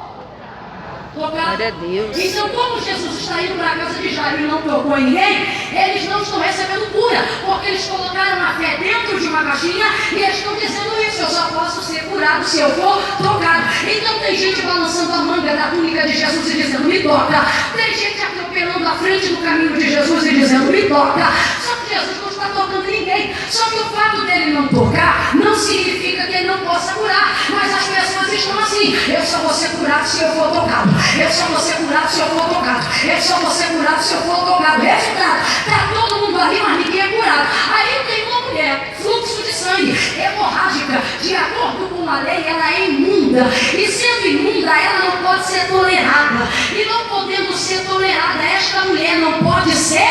Glória a Deus. Então, como Jesus está indo para a casa de Jairo e não tocou em ninguém, eles não estão recebendo cura, porque eles colocaram a fé dentro de uma caixinha e eles estão dizendo isso: eu só posso ser curado se eu for tocado. Então tem gente balançando a manga da túnica de Jesus e dizendo: me toca. Tem gente atropelando a frente do caminho de Jesus e dizendo: me toca. Só que Jesus não está tocando ninguém. Só que o fato dele não tocar não significa que ele não possa curar. Mas as pessoas estão assim: eu só vou ser curado se eu for tocado. Eu só vou ser curado se eu for tocado. Eu só vou ser curado se eu for tocado. Resultado: está todo mundo ali, mas ninguém é curado. Aí tem uma mulher, fluxo de sangue, hemorrágica, de acordo com a lei, ela é imunda. E sendo imunda, ela não pode ser tolerada. E não podendo ser tolerada, esta mulher não pode ser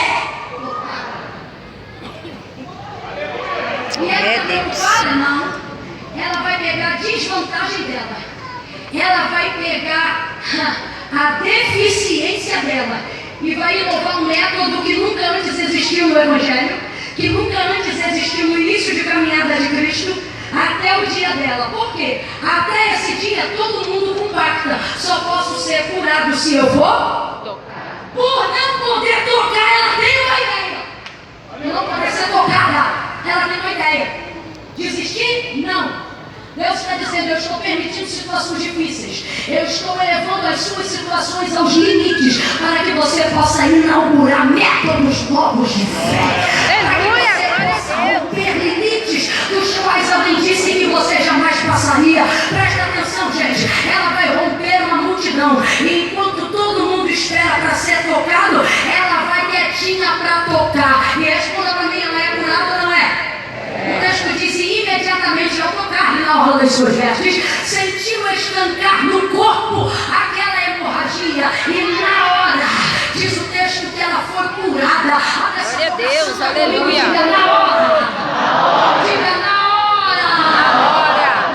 tocada. E ela está preocupada? Não. Ela vai pegar a desvantagem dela. Ela vai pegar a deficiência dela e vai inovar um método que nunca antes existiu no Evangelho, que nunca antes existiu no início de caminhada de Cristo, até o dia dela. Por quê? Até esse dia todo mundo compacta: só posso ser curado se eu for. Por não poder tocar, ela tem uma ideia. Por não poder ser tocada, ela tem uma ideia. Desistir? Não. Deus está dizendo: eu estou permitindo situações difíceis. Eu estou elevando as suas situações aos limites para que você possa inaugurar métodos novos de fé. Aleluia, Para que você glória a possa Deus. romper limites dos quais alguém disse que você jamais passaria. Presta atenção, gente. Ela vai romper uma multidão. E enquanto todo mundo espera para ser tocado, ela vai quietinha para tocar. E responda para mim: ela é curada ou não é? O texto diz: e imediatamente ao tocar-lhe na orla das suas vestes, sentiu estancar no corpo aquela hemorragia. E na hora, diz o texto, que ela foi curada. Glória a Deus, aleluia. Diga na hora. Diga na hora.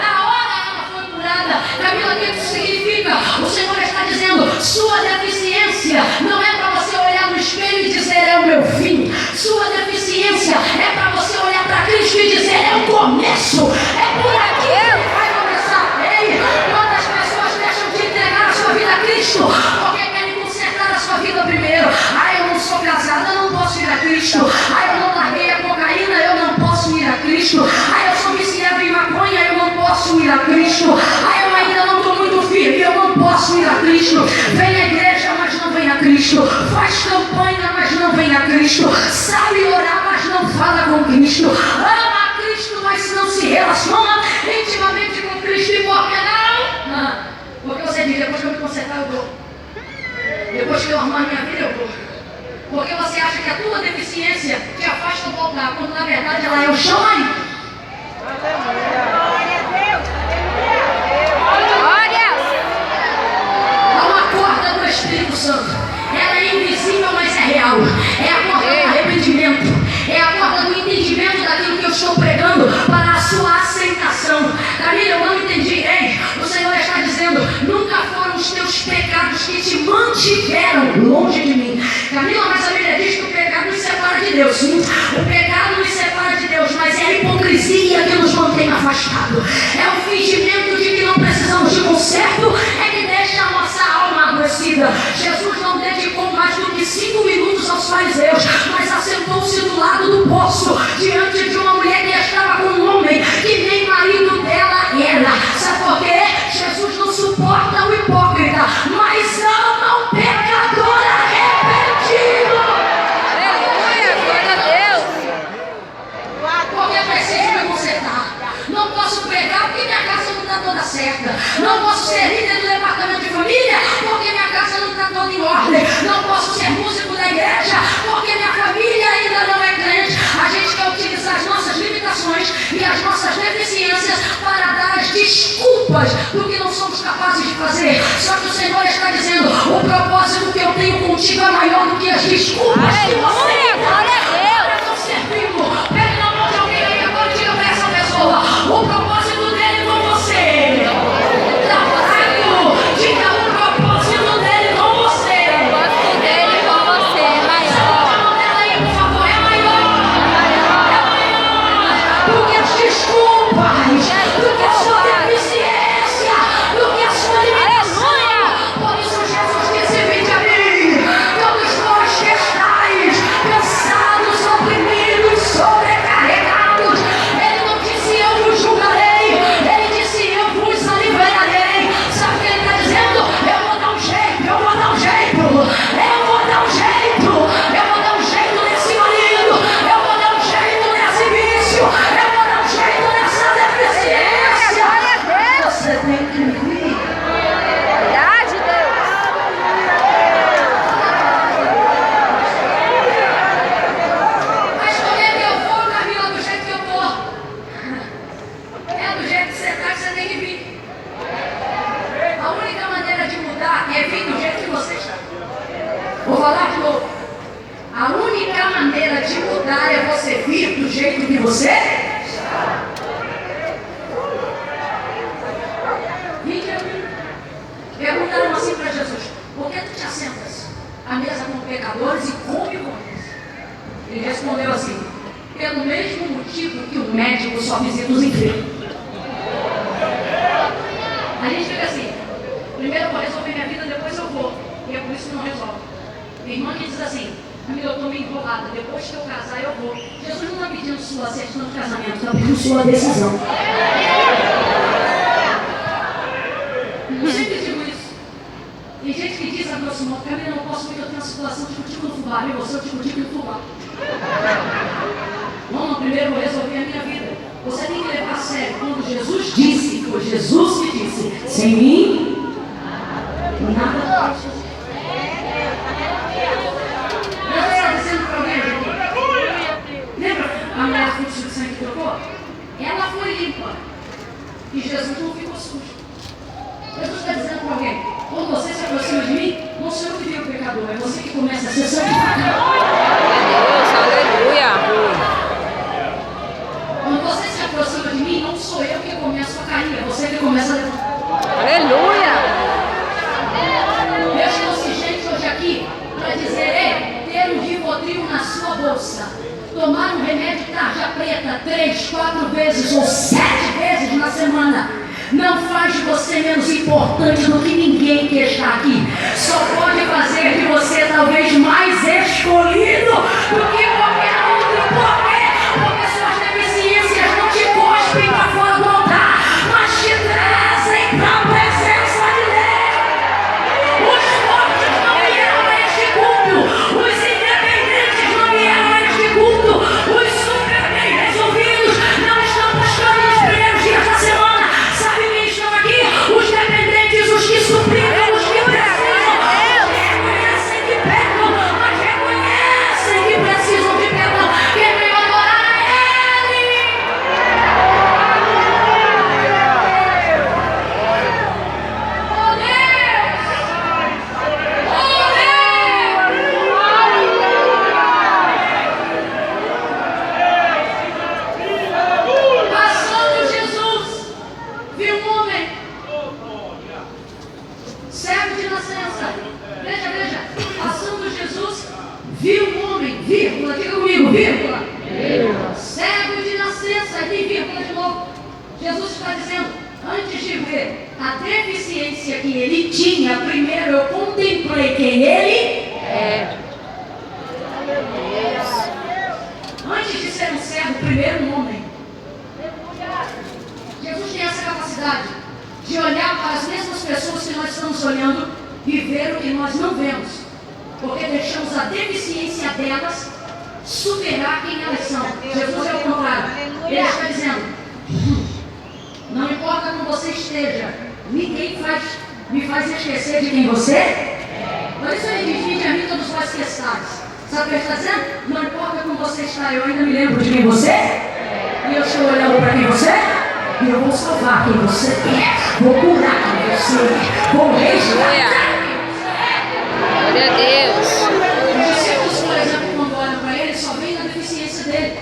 Na hora ela foi curada. Camila, o que isso significa? O Senhor está dizendo: sua deficiência não é para você olhar no espelho e dizer: é o meu fim. Sua deficiência é para você olhar para Cristo e dizer: é o começo. É por aqui que vai começar. Ei, quantas pessoas deixam de entregar a sua vida a Cristo porque querem consertar a sua vida primeiro? Ah, eu não sou casada, eu não posso ir a Cristo. Ah, eu não larguei a cocaína, eu não posso ir a Cristo. Ah, eu sou viciado em maconha, eu não posso ir a Cristo. Ah, eu ainda não estou muito firme, eu não posso ir a Cristo. Vem à igreja, mas não vem a Cristo. Faz campanha, mas não vem a Cristo. Sabe orar, mas não fala com Cristo. Ama a Cristo, mas não se relaciona intimamente com Cristo. E por que não? Porque você diz: depois que eu me consertar, eu vou. Depois que eu arrumar minha vida, eu vou. Porque você acha que a tua deficiência te afasta do altar, quando na verdade ela é o chão aí. Glória a Deus. Glória. Há uma corda do Espírito Santo. Ela é invisível, mas é real. É a corda do arrependimento. É a corda do entendimento daquilo que eu estou pregando. afastado. É o fingimento de que não precisamos de conserto, é que deixa a nossa alma adoecida. Jesus não dedicou mais do que 5 minutos aos fariseus, mas assentou-se do lado do poço, diante de uma mulher que estava com um homem que nem marido dela era. Sabe por quê? Jesus não suporta o hipócrita, mas ama o pecador arrependido. Aleluia, glória a Deus. Porque preciso me consertar. Não posso pregar porque minha casa não está toda certa. Não posso ser líder do departamento de família porque minha casa não está toda em ordem. Não posso ser músico da igreja porque minha família ainda não é crente. A gente quer utilizar as nossas limitações e as nossas deficiências para dar as desculpas do que não somos capazes de fazer. Só que o Senhor está dizendo: o propósito que eu tenho contigo é maior do que as desculpas que você Aleluia, glória a Deus. para não ser vivo. Pegue na mão de alguém aí agora e diga para essa pessoa: o propósito dele com você. Tá fraco? Diga: o propósito dele com você. O gosto dele com você é maior. A mão dela aí, por favor, é maior. É maior do que as desculpas, do que a sua deficiência, do que a sua limitação. Por isso Jesus disse: vinde a mim, todos vós que estáis cansados, oprimidos, sobrecarregados. Ele não disse: eu vos julgarei, ele disse: eu vos aliviarei. Sabe o que ele está dizendo? Eu vou dar um jeito, eu vou dar um jeito, eu vou dar um jeito, eu vou dar um jeito nesse marido, eu vou dar um jeito nesse vício, eu vou dar um jeito nessa deficiência. Glória a Deus. Você tem que vir. Verdade, Deus. Mas como é que eu vou, Camila, do jeito que eu tô? É do jeito que você tá, que você tem que vir. A única maneira de mudar é vir do jeito que você está. Vou falar de novo. A única maneira de mudar é você vir do jeito que você está. Vinde a mim. Perguntaram assim para Jesus: por que tu te assentas à mesa com pecadores e come com eles? Ele respondeu assim: pelo mesmo motivo que o médico só visita os enfermos. A gente fica assim: primeiro eu vou resolver minha vida, depois eu vou. E é por isso que não resolve. Minha irmã que diz assim: amiga, eu estou meio enrolada, depois que eu casar eu vou. Jesus não está pedindo sua certidão de casamento, está pedindo sua decisão. Eu sempre digo isso. Tem gente que diz a grosso modo: Camila, eu não posso porque eu tenho uma situação de contigo no fubá. E você, eu te contigo no fubá. Não, primeiro eu vou resolver a minha vida. Você tem que levar a sério quando Jesus disse, foi Jesus que disse: sem mim, nada pode fazer. Deus está dizendo para alguém aqui. Lembra a mulher do fluxo de sangue que trocou? Ela foi limpa. E Jesus não ficou sujo. Jesus está dizendo para alguém: quando você se aproxima de mim, não sou eu que viro o pecador, é você que começa a ser santificado. Deus, aleluia. Quando você se aproxima de mim, não sou eu que começo a cair, é você que começa a levantar. Aleluia. Deus trouxe gente hoje aqui para dizer: ei, ter um Rivotril na sua bolsa, tomar um remédio tarja preta 3, 4 vezes ou 7 vezes na semana, não faz de você menos importante do que ninguém que está aqui. Só pode fazer de você talvez mais escolhido do que qualquer outro. Por quê? Porque suas deficiências não te cospem para fora do altar, mas te trazem para a presença de Deus. Os fortes não vieram a este culto, os independentes não vieram a este culto, os super bem resolvidos não estão buscando os primeiros dias da semana. Sabe quem estão aqui? Os dependentes, os que suplicam, os que precisam, os que reconhecem que pecam, mas reconhecem que precisam de perdão. Quem veio adorar é Ele. Oh Deus! Oh Deus! Passando Jesus, viu um homem cego de nascença. Veja. Passando Jesus, viu um homem, vírgula, diga comigo, vírgula. Cego de nascença, e tem vírgula de novo. Jesus está dizendo, antes de ver a deficiência que ele tinha, primeiro eu contemplei quem ele É. Antes de ser um servo, primeiro um homem. Jesus tem essa capacidade de olhar para as mesmas pessoas que nós estamos olhando e ver o que nós não vemos, porque deixamos a deficiência delas superar quem elas são. Jesus é o contrário. Ele está dizendo, não importa como você esteja, ninguém me faz esquecer de quem você é. Por isso ele diz, vinde a mim todos vós que estáis. Sabe o que ele está dizendo? Não importa como você está, eu ainda me lembro de quem você é. E eu estou olhando para quem você é. E eu vou salvar quem você é. Vou curar quem você é. Vou resgatar quem você é. Glória a Deus. Os discípulos, por exemplo, quando olham para ele, só veem a deficiência dele.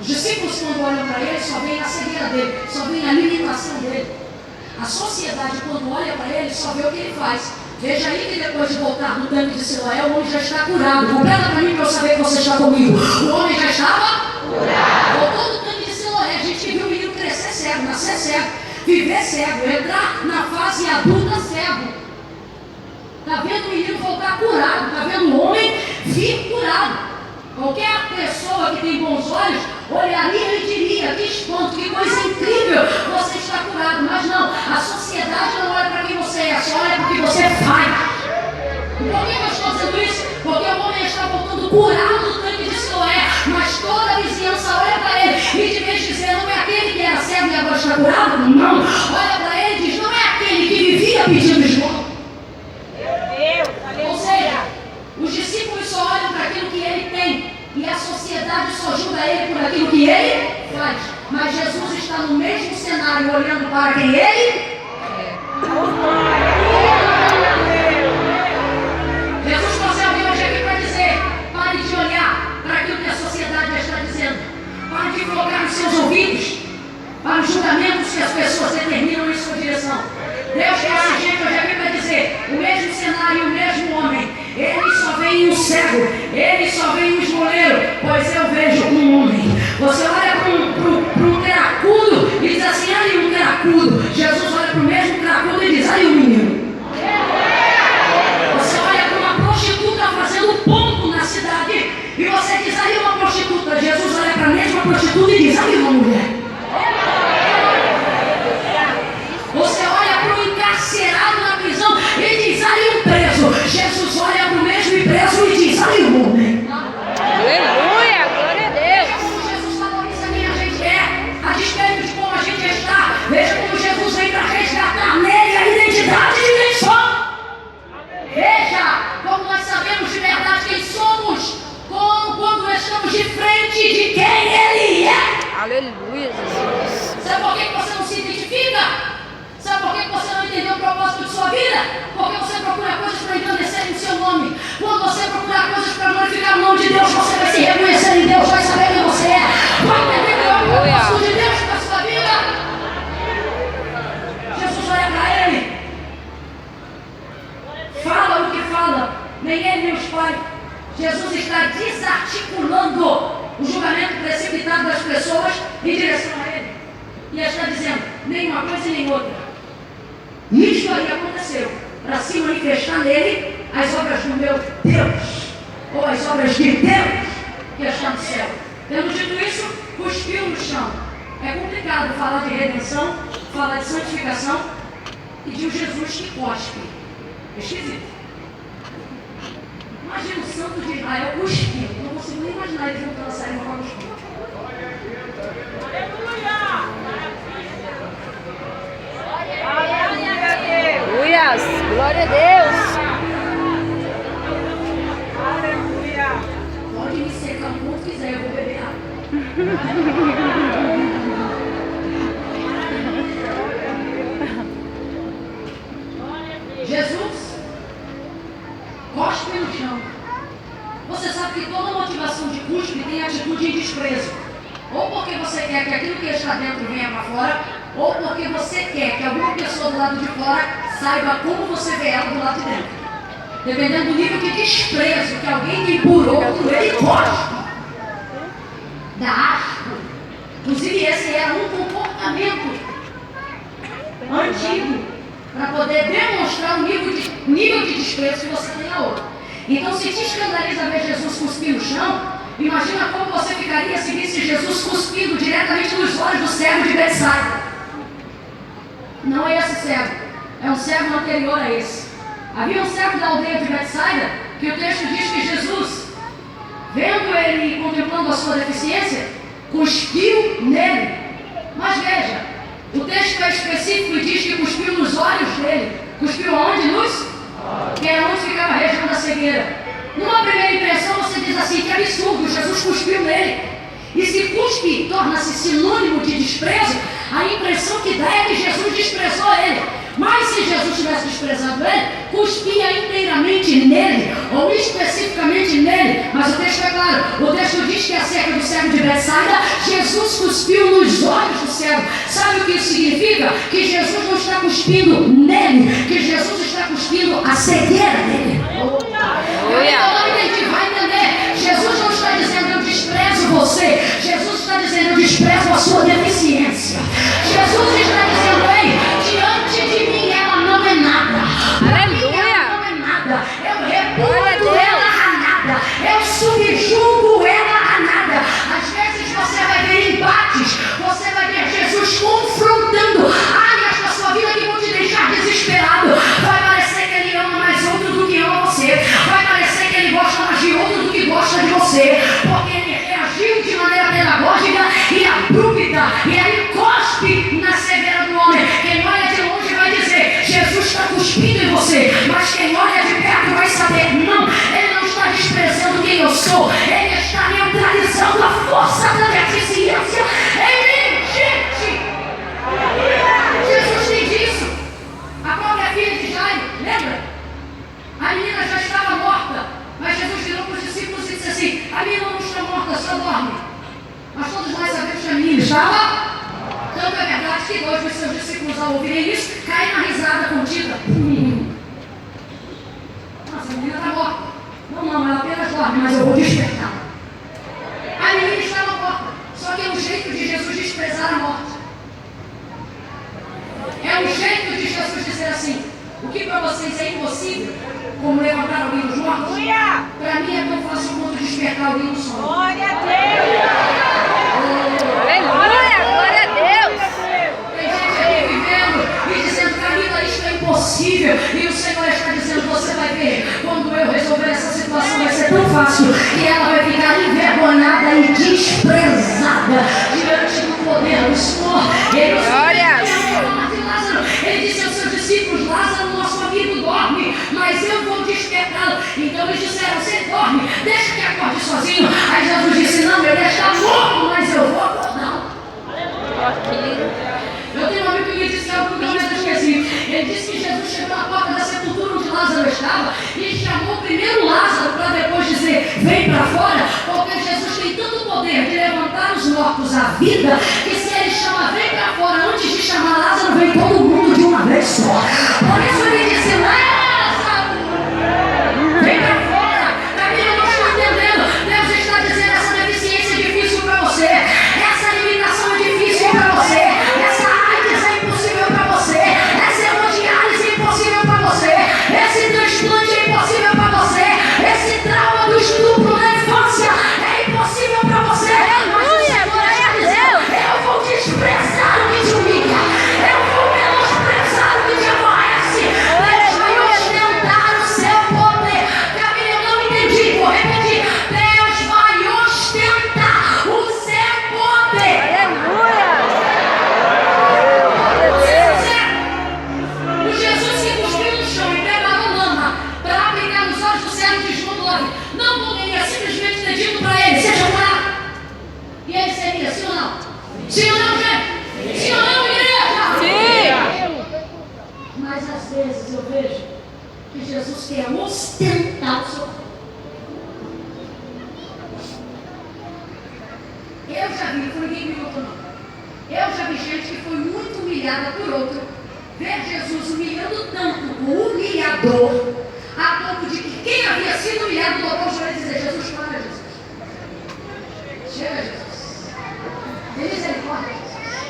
Os discípulos, quando olham para ele, só veem a cegueira dele, só veem a limitação dele. A sociedade, quando olha para ele, só vê o que ele faz. Veja aí que depois de voltar do tanque de Siloé, o homem já está curado. Completa para mim para eu saber que você está comigo. O homem já estava curado. Voltou do tanque de Siloé. A gente viu o menino crescer cego, nascer cego, viver cego, entrar na fase adulta cego. Está vendo o menino voltar curado. Está vendo o homem vir curado. Qualquer pessoa que tem bons olhos olharia e diria, que espanto, que coisa incrível, você está curado. Mas não, a sociedade não olha para quem você é, só olha para o que você faz. Por que eu estou dizendo isso? Porque o homem está voltando curado do tanque de Siloé, mas toda a vizinhança olha para ele e de vez de dizer, não é aquele que era cego e agora está curado? Não, olha para ele e diz, não é aquele que vivia pedindo esmola. Ou seja, os discípulos só olham para aquilo que ele tem e a sociedade só julga ele por aquilo que ele faz. Mas Jesus está no mesmo cenário olhando para quem ele é. Jesus trouxe alguém hoje aqui para dizer, pare de olhar para aquilo que a sociedade está dizendo. Pare de colocar nos seus ouvidos para os julgamentos que as pessoas determinam em sua direção. Deus trouxe gente hoje aqui para dizer, o mesmo cenário, o mesmo homem. Ele só vê um cego, ele só vê um esmoleiro, pois eu vejo um homem. Você olha para um cracudo e diz assim, aí um cracudo. Jesus olha para o mesmo cracudo e diz, aí um menino. Você olha para uma prostituta fazendo ponto na cidade e você diz, aí uma prostituta. Jesus olha para a mesma prostituta e diz, aí uma mulher. Você olha para o encarcerado na prisão e diz, aí um preso. Jesus olha para o mesmo preso e diz, aí um homem. Aleluia, glória a Deus. Veja como Jesus valoriza quem a gente é, a despeito de como a gente está. Veja como Jesus vem para resgatar nele a identidade de quem somos. Veja como nós sabemos de verdade quem somos, quando estamos de frente de quem ele é. Aleluia, Jesus. Sabe por que você não se identifica? Sabe por que você não entendeu o propósito de sua vida? Porque você procura coisas para engrandecer o seu nome. Quando você procurar coisas para glorificar o nome de Deus, você vai se reconhecer em Deus, vai saber quem você é, vai entender qual é o propósito de Deus para a sua vida. Jesus olha para ele, fala o que fala, nem ele nem os pais. Jesus está desarticulando o julgamento precipitado das pessoas em direção a ele. E está dizendo, nem uma coisa e nem outra. Isto aí aconteceu para se manifestar nele as obras do meu Deus, ou as obras de Deus que está no céu. Tendo dito isso, cuspiu no chão. É complicado falar de redenção, falar de santificação e de um Jesus que cospe. É esquisito. Imagina o santo de Israel cuspindo. Não consigo nem imaginar ele juntando a saída para cuspir. Aleluia, glória a Deus. Pode me secar o quanto quiser, eu vou beber água. Jesus cospe no chão. Você sabe que toda motivação de cuspe tem atitude de desprezo. Ou porque você quer que aquilo que está dentro venha para fora, ou porque você quer que alguma pessoa do lado de fora saiba como você vê ela do lado de dentro. Dependendo do nível de desprezo que alguém tem por outro, ele cospe. Dá asco. Inclusive esse era um comportamento antigo para poder demonstrar o nível de desprezo que você tem a outro. Então, se te escandaliza ver Jesus cuspir no chão, imagina como você ficaria se visse Jesus cuspindo diretamente nos olhos do cego de Betsaida. Não é esse cego, é um cego anterior a esse. Havia um cego da aldeia de Betsaida que o texto diz que Jesus, vendo ele e contemplando a sua deficiência, cuspiu nele. Mas veja, o texto é específico e diz que cuspiu nos olhos dele. Cuspiu aonde? Que era onde ficava a região da cegueira. Numa primeira impressão você diz assim, que absurdo, Jesus cuspiu nele. E se cuspe torna-se sinônimo de desprezo, a impressão que dá é que Jesus desprezou ele. Mas se Jesus tivesse desprezado ele, cuspia inteiramente nele, ou especificamente nele. Mas o texto é claro, o texto diz que acerca do cego de Betsaida, Jesus cuspiu nos olhos do cego. Sabe o que isso significa? Que Jesus não está cuspindo nele, que Jesus está cuspindo a cegueira dele. Eu não entendi, vai entender. Jesus não está dizendo eu desprezo você, Jesus está dizendo eu desprezo a sua deficiência. Jesus está dizendo, ei, diante de mim ela não é nada. Aleluia. Ela não é nada. Eu reputo ela a nada. Eu subjugo ela a nada. Às vezes você vai ver embates, você vai ver Jesus confrontando áreas da sua vida que vão te deixar desesperado. Vai parecer que ele ama mais outro do que ama você. Vai parecer que ele gosta mais de outro do que gosta de você. Porque ele reagiu de maneira pedagógica e abrupta. E ele cospe na cegueira do homem. Quem olha de longe vai dizer, Jesus está cuspindo em você. Mas quem olha de perto vai saber, não, ele não está desprezando quem eu sou. Ele está neutralizando a força da deficiência em mim, gente. Jesus tem disso. A própria filha de Jairo, lembra? A menina já estava morta, mas Jesus virou para os discípulos e disse assim, a menina não está morta, só dorme. Mas todos nós sabemos que a menina estava. Tanto é verdade que dois dos seus discípulos, ao ouvirem isso, caem na risada contida. Nossa, a menina está morta. Não, ela apenas dorme, mas eu vou despertar. A menina estava morta, só que é um jeito de Jesus desprezar a morte. É um jeito de Jesus dizer assim, o que para vocês é impossível, como levantar alguém dos mortos, para mim é tão fácil quanto despertar alguém do sono. Glória a Deus! Aleluia. Glória a Deus. Tem gente aqui vivendo e dizendo, Camila, isso é impossível. E o Senhor está dizendo, você vai ver, quando eu resolver essa situação vai ser tão fácil que ela vai ficar envergonhada e desprezada diante do poder do Senhor. Ele disse aos seus discípulos, Lázaro, nosso amigo, dorme, mas eu vou despertá-lo. Então eles disseram, você dorme, deixa que acorde sozinho. Aí Jesus disse, não, ele está morto, mas eu vou acordá-lo. Eu tenho um amigo que me disse que algo que eu não esqueci. Ele disse que Jesus chegou à porta da sepultura onde Lázaro estava e chamou primeiro Lázaro para depois dizer, vem para fora, porque Jesus tem tanto poder de levantar os mortos à vida, que se ele chama, vem para fora, antes de chamar Lázaro, vem todo mundo de uma vez só. Por isso ele disse, Lázaro, vem para fora. Camila, não estou entendendo. Deus está dizendo, essa deficiência é difícil para você, essa limitação é difícil para você, essa AIDS é impossível para você, essa hemodiálise é impossível para você, esse transplante é impossível para você, esse trauma do estupro na infância é impossível para você. Mas o Senhor está dizendo, eu vou desprezar o que te humilha, eu vou menosprezar o que te aborrece. Deus vai ostentar o seu poder. Camila, eu não entendi, vou repetir. Deus vai ostentar o seu poder. O Jesus que cuspiu no chão e preparou lama para aplicar nos olhos do cego de João 9, não poderia simplesmente ter dito para ele, seja curado. E ele seria, sim ou não? Sim ou não, gente? Sim ou não, igreja? Sim. Mas às vezes eu vejo que Jesus quer ostentar o seu poder. Eu já vi, foi ninguém me contou não. Eu já vi gente que foi muito humilhada por outro, ver Jesus humilhando tanto o humilhador, a ponto de que quem havia sido humilhado dobrou o joelho e dizer, Jesus, para Jesus. Chega, Jesus. Tem misericórdia, Jesus.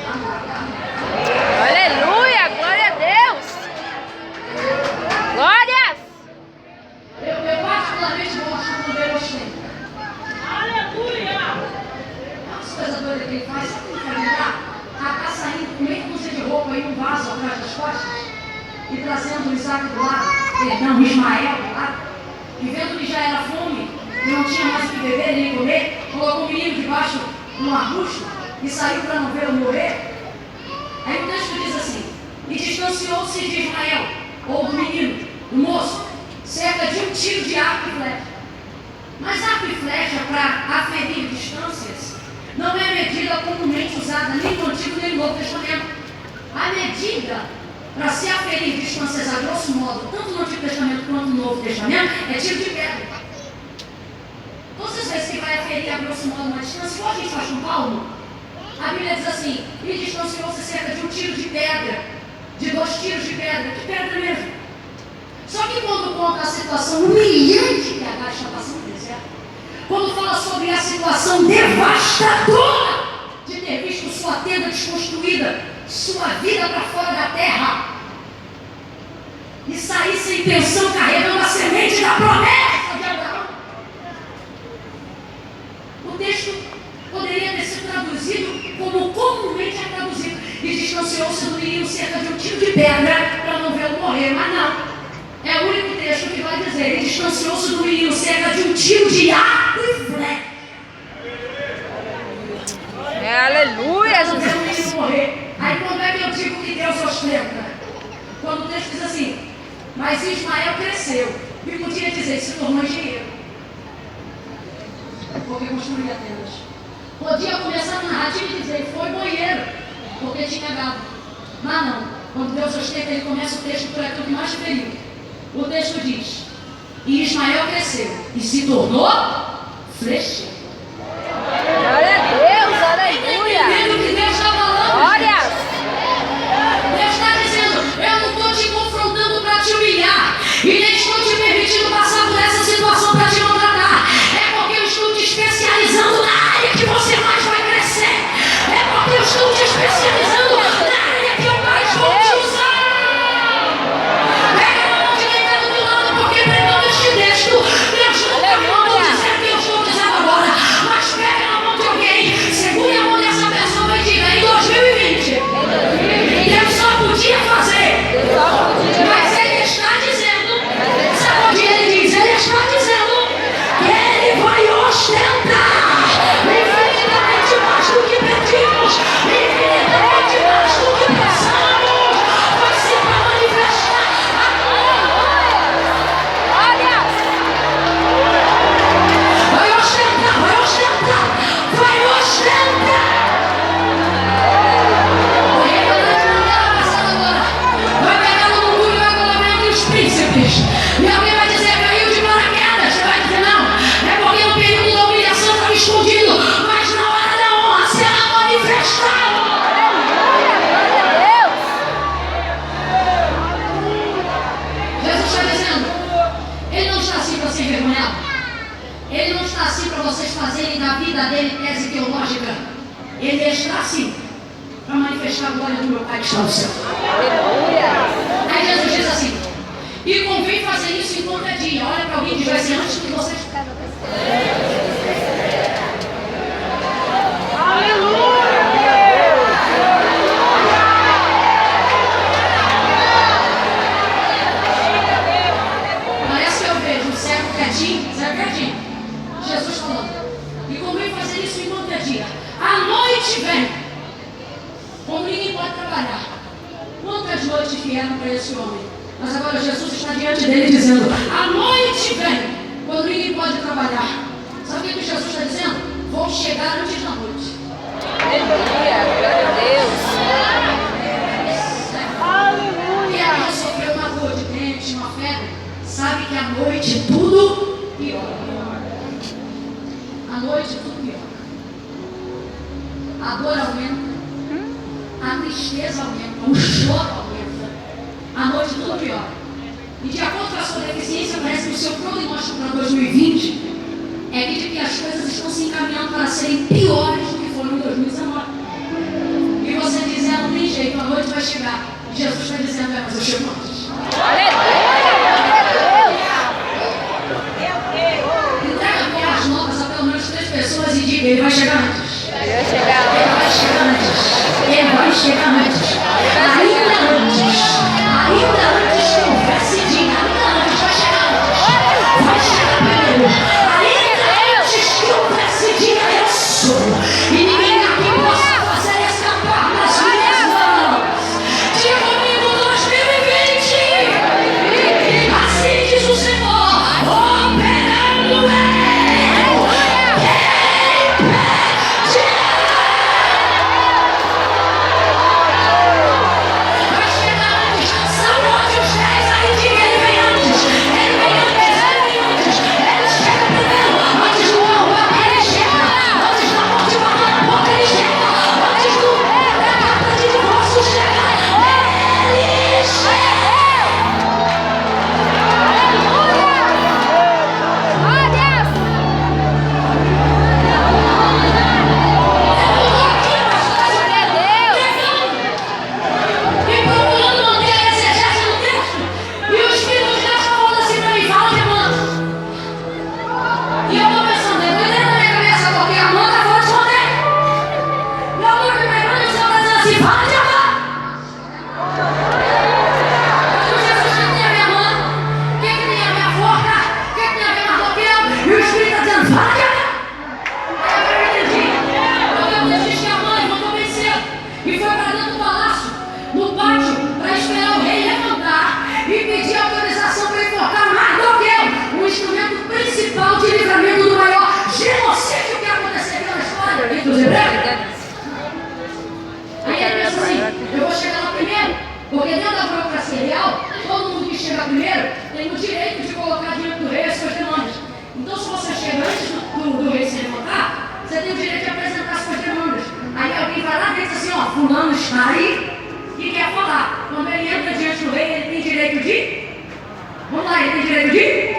Aleluia. Glória a meio dúzia de roupa e um vaso atrás das costas, e trazendo o Isaac do lado, perdão, Ismael do lado, e vendo que já era fome, e não tinha mais o que beber nem comer, colocou o menino debaixo de um arbusto e saiu para não vê-lo morrer. Aí o texto diz assim: e distanciou-se de Ismael, ou do menino, do moço, cerca de um tiro de arco e flecha. Mas arco e flecha para aferir distâncias não é medida comumente usada nem no Antigo nem no Novo Testamento. A medida para se aferir distâncias a grosso modo, tanto no Antigo Testamento quanto no Novo Testamento, é tiro de pedra. Todas as vezes que vai aferir a grosso modo uma distância, igual a gente faz com Paulo, a Bíblia diz assim: e distanciou-se cerca de um tiro de pedra, de 2 tiros de pedra mesmo. Só que quando conta a situação humilhante que Agar está passando no deserto, quando fala sobre a situação devastadora de ter visto sua tenda desconstruída, sua vida para fora da terra, e sair sem pensão carregando a semente da promessa de Abraão, o texto poderia ter sido traduzido como comumente é traduzido: e distanciou-se do menino cerca de um tiro de pedra para não vê-lo morrer. Mas não, é o único texto que vai dizer: e distanciou-se do menino cerca de um tiro de arco e flecha. Aleluia, Para não ver o Jesus. menino morrer. Aí quando é que eu digo que Deus ostenta? Quando o texto diz assim: mas Ismael cresceu, e podia dizer, se tornou engenheiro, porque construía tendas. Podia começar a narrativa e dizer, foi banheiro, porque tinha gado. Mas não, quando Deus ostenta, ele começa o texto por aquilo que mais feriu. O texto diz: e Ismael cresceu e se tornou flecheiro. Glória a Deus, aleluia. Entendendo o que Deus está falando? Glória. Deus está dizendo: eu não estou te confrontando para te humilhar, e nem estou te permitindo passar por essa situação para te maltratar. É porque eu estou te especializando na área que você mais vai crescer. É porque eu estou te especializando na área que eu mais vou te usar. Pega na mão de quem está do teu lado, porque pregando este texto, Deus não está mandando dizer o que eu estou dizendo agora. Mas pega na mão de alguém, segure a mão dessa pessoa e diga: em 2020, Deus só podia fazer, mas Ele está dizendo, sabe o que Ele diz? Ele está dizendo que Ele vai ostentar infinitamente mais do que pedimos, infinitamente mais do que pensamos. Vai ser para manifestar a Glória. vai ostentar, vai ostentar, vai ostentar. Vai pegar no mundo e vai colocar entre os príncipes. E alguém vai dizer: caiu de paraquedas. Você vai dizer: não, é porque no período da humilhação estava escondido, mas na hora da honra será manifestado. Jesus está dizendo: Ele não está assim para ser envergonhado. Ele não está assim para vocês fazerem da vida dele tese teológica. Ele está assim para manifestar a glória do meu Pai que está no céu. Aí Jesus diz assim: e convém fazer isso enquanto é dia. Olha para alguém e diz: vai ser antes que vocês. Parece que eu vejo um cego quietinho, Jesus falando: e convém fazer isso enquanto é dia. A noite vem, quando ninguém pode trabalhar. Quantas noites vieram para esse homem? Mas agora Jesus está diante dele dizendo: a noite vem, quando ninguém pode trabalhar. Sabe o que Jesus está dizendo? Vou chegar antes da noite. Aleluia, glória a Deus. Quem já sofreu uma dor de dente, uma febre, sabe que à noite tudo piora. À noite tudo piora. A dor aumenta, a tristeza aumenta, o choro aumenta. À noite tudo piora. E de acordo com a sua deficiência, parece que o seu prognóstico para 2020 é que as coisas estão se encaminhando para serem piores do que foram em 2019. E você diz: não tem jeito, a noite vai chegar. Jesus está dizendo: mas eu chego antes. Aleluia, glória Entrega boas novas a pelo menos 3 pessoas e diga: ele vai chegar antes. a Deus. Deus chegar. Ele vai chegar antes. Ele vai chegar antes. Porque dentro da burocracia real, todo mundo que chega primeiro tem o direito de colocar diante do rei as suas demandas. Então, se você chega antes do rei se levantar, você tem o direito de apresentar as suas demandas. Aí alguém vai lá e diz assim, ó, fulano está aí e quer falar. Quando ele entra diante do rei, ele tem direito de... Vamos lá, ele tem direito de...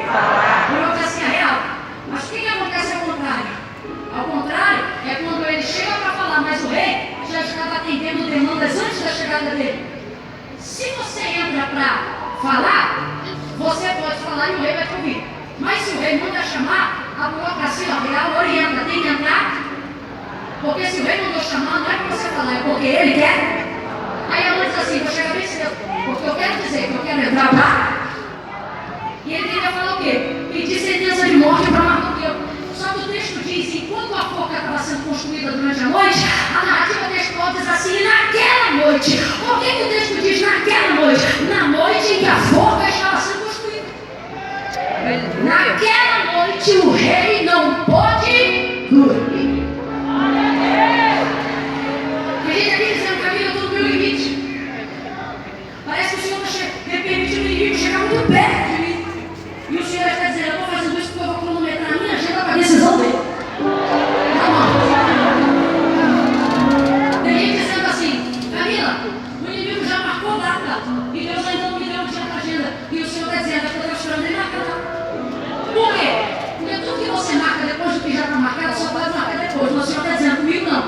burocracia real. Mas o que acontece ao contrário? Ao contrário, é quando ele chega para falar, mas o rei já estava atendendo demandas antes da chegada dele. Se você entra para falar, você pode falar e o rei vai te ouvir. Mas se o rei manda chamar, a burocracia real orienta, tem que entrar. Porque se o rei mandou chamar, não é para você falar, é porque ele quer. Aí a mãe diz assim, vou chegar bem cedo, porque eu quero dizer que eu quero entrar para... E ele queria falar o quê? Pedir sentença de morte para Mardoqueu. Só que o texto diz, enquanto a forca estava sendo construída durante a noite, a narrativa textual diz assim, naquela noite. Por que o texto diz naquela noite? Na noite em que a forca estava sendo construída. Naquela noite o rei não pôde dormir. Tem gente aqui dizendo, Camila, eu estou no meu limite. Parece que o Senhor está permitindo o inimigo chegar muito perto de mim. E o Senhor está dizendo, eu estou fazendo isso porque eu vou cronometrar a minha agenda para a decisão dele. Tem gente dizendo assim, Camila, o inimigo já marcou data. E Deus ainda não me deu um dia para a agenda. E o Senhor está dizendo, eu estou esperando ele marcar data. Por quê? Porque tudo que você marca depois do que já está marcado, só pode marcar depois. Mas o Senhor está dizendo, comigo não.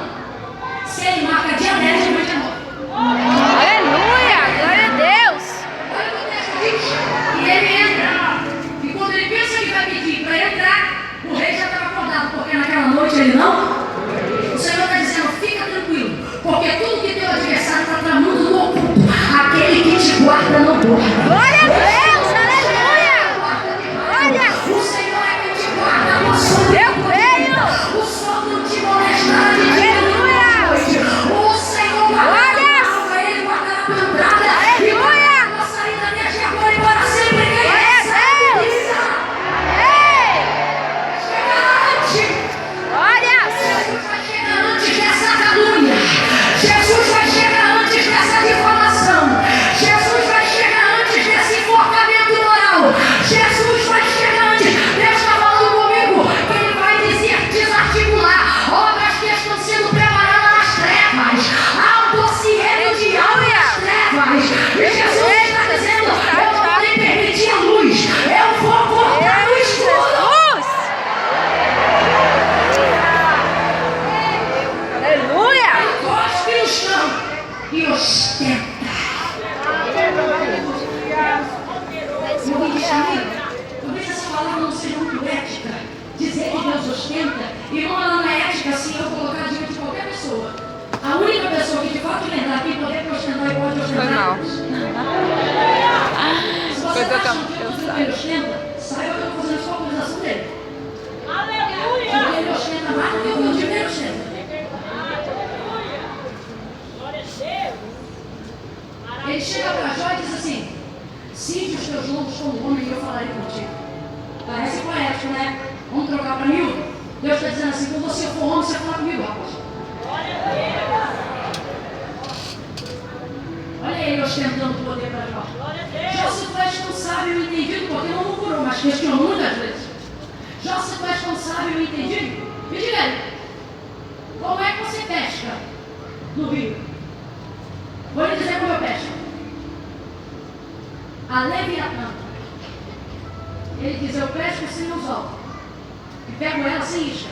Se ele marca dia 10, depois dia 9. Aleluia! Glória a Deus! Olha o que o texto diz. E ele entra. E quando ele pensa que vai pedir para entrar, o rei já estava acordado, porque naquela noite ele não. O Senhor está dizendo, fica tranquilo, porque tudo que teu adversário está tramando no oculto, aquele que te guarda não dorme. Glória a Deus! Aleluia! Olha! O Senhor é quem te guarda, o sono Eu creio! o sono não te molestará de dia nem de noite. O Senhor guardará a alma, ele guardará a tua entrada e guardará a tua saída desde agora e para sempre. Quem recebe, diz, Glória! Jesus vai chegar antes dessa calúnia. Jesus vai chegar antes dessa difamação. Jesus vai chegar antes desse enforcamento moral. Jesus vai chegar antes. Deus está falando comigo que Ele vai dizer, desarticular obras que estão sendo preparadas nas trevas. Há um dossiê do diabo nas trevas. E Jesus está dizendo, eu não vou nem permitir a luz. Eu vou cortar o escuro. Jesus! Aleluia! Cospe no chão e ostenta. Meu bem de amigo, talvez essa palavra não seja muito ética. Dizer que Deus ostenta, e ela não é ética assim eu colocar diante de qualquer pessoa. A única pessoa que de fato lembrar tem poder para ostentar e pode ostentar. Foi mal. Se você está achando que o filho dele ostenta, saiba que eu estou fazendo isso com a autorização dele. Porque ele ostenta mais do que o meu dinheiro ostenta. Ele chega para Jó e diz assim, cinge os teus lombos como homem e eu falarei contigo. Parece poético, né? Vamos trocar para miúdo? Deus está dizendo assim, quando você for homem, você fala comigo, rapaz. Olha ele ostentando o poder para Jó. Jó, se tu és tão sábio e entendido, porque não murmurou, mas questionou muitas vezes. Jó, se tu és tão sábio e entendido, me diga aí, como é que você pesca no rio? Vou lhe dizer como eu pesco. A Leviatã. Ele diz, eu pesco sem anzol. E pego ela sem isca.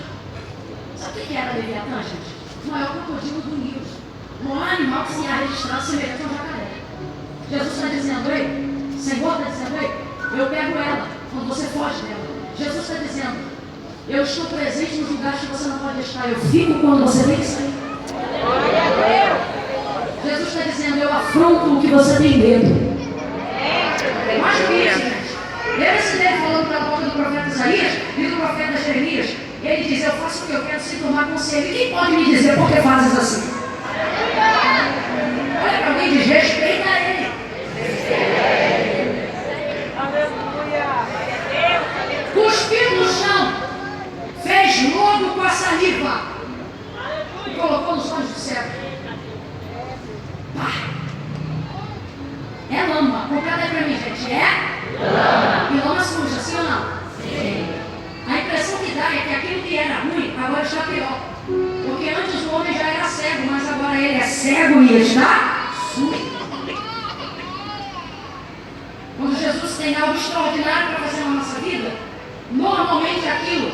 Sabe o que era a Leviatã, gente? O maior crocodilo do Nilo. O maior animal que se ia registrar semelhante ao jacaré. Jesus está dizendo, ei, Senhor está dizendo, ei, eu pego ela quando você foge dela. Jesus está dizendo, eu estou presente nos lugares que você não pode estar. Eu fico quando você tem que sair. Jesus está dizendo, eu afronto o que você tem medo. Mais do que isso, gente. Lembra-se dele falando pela boca do profeta Isaías e do profeta Jeremias? Ele diz, eu faço o que eu quero sem tomar conselho. E quem pode me dizer por que fazes assim? Olha para alguém e diz, respeita ele. Cuspiu no chão, fez lodo com a saliva e colocou nos olhos do céu. Pá. Completa aí pra mim, gente. É? E lama suja, sim ou não? Sim. A impressão que dá é que aquilo que era ruim, agora está pior. Porque antes o homem já era cego, mas agora ele é cego e está sujo. Quando Jesus tem algo extraordinário para fazer na nossa vida, normalmente aquilo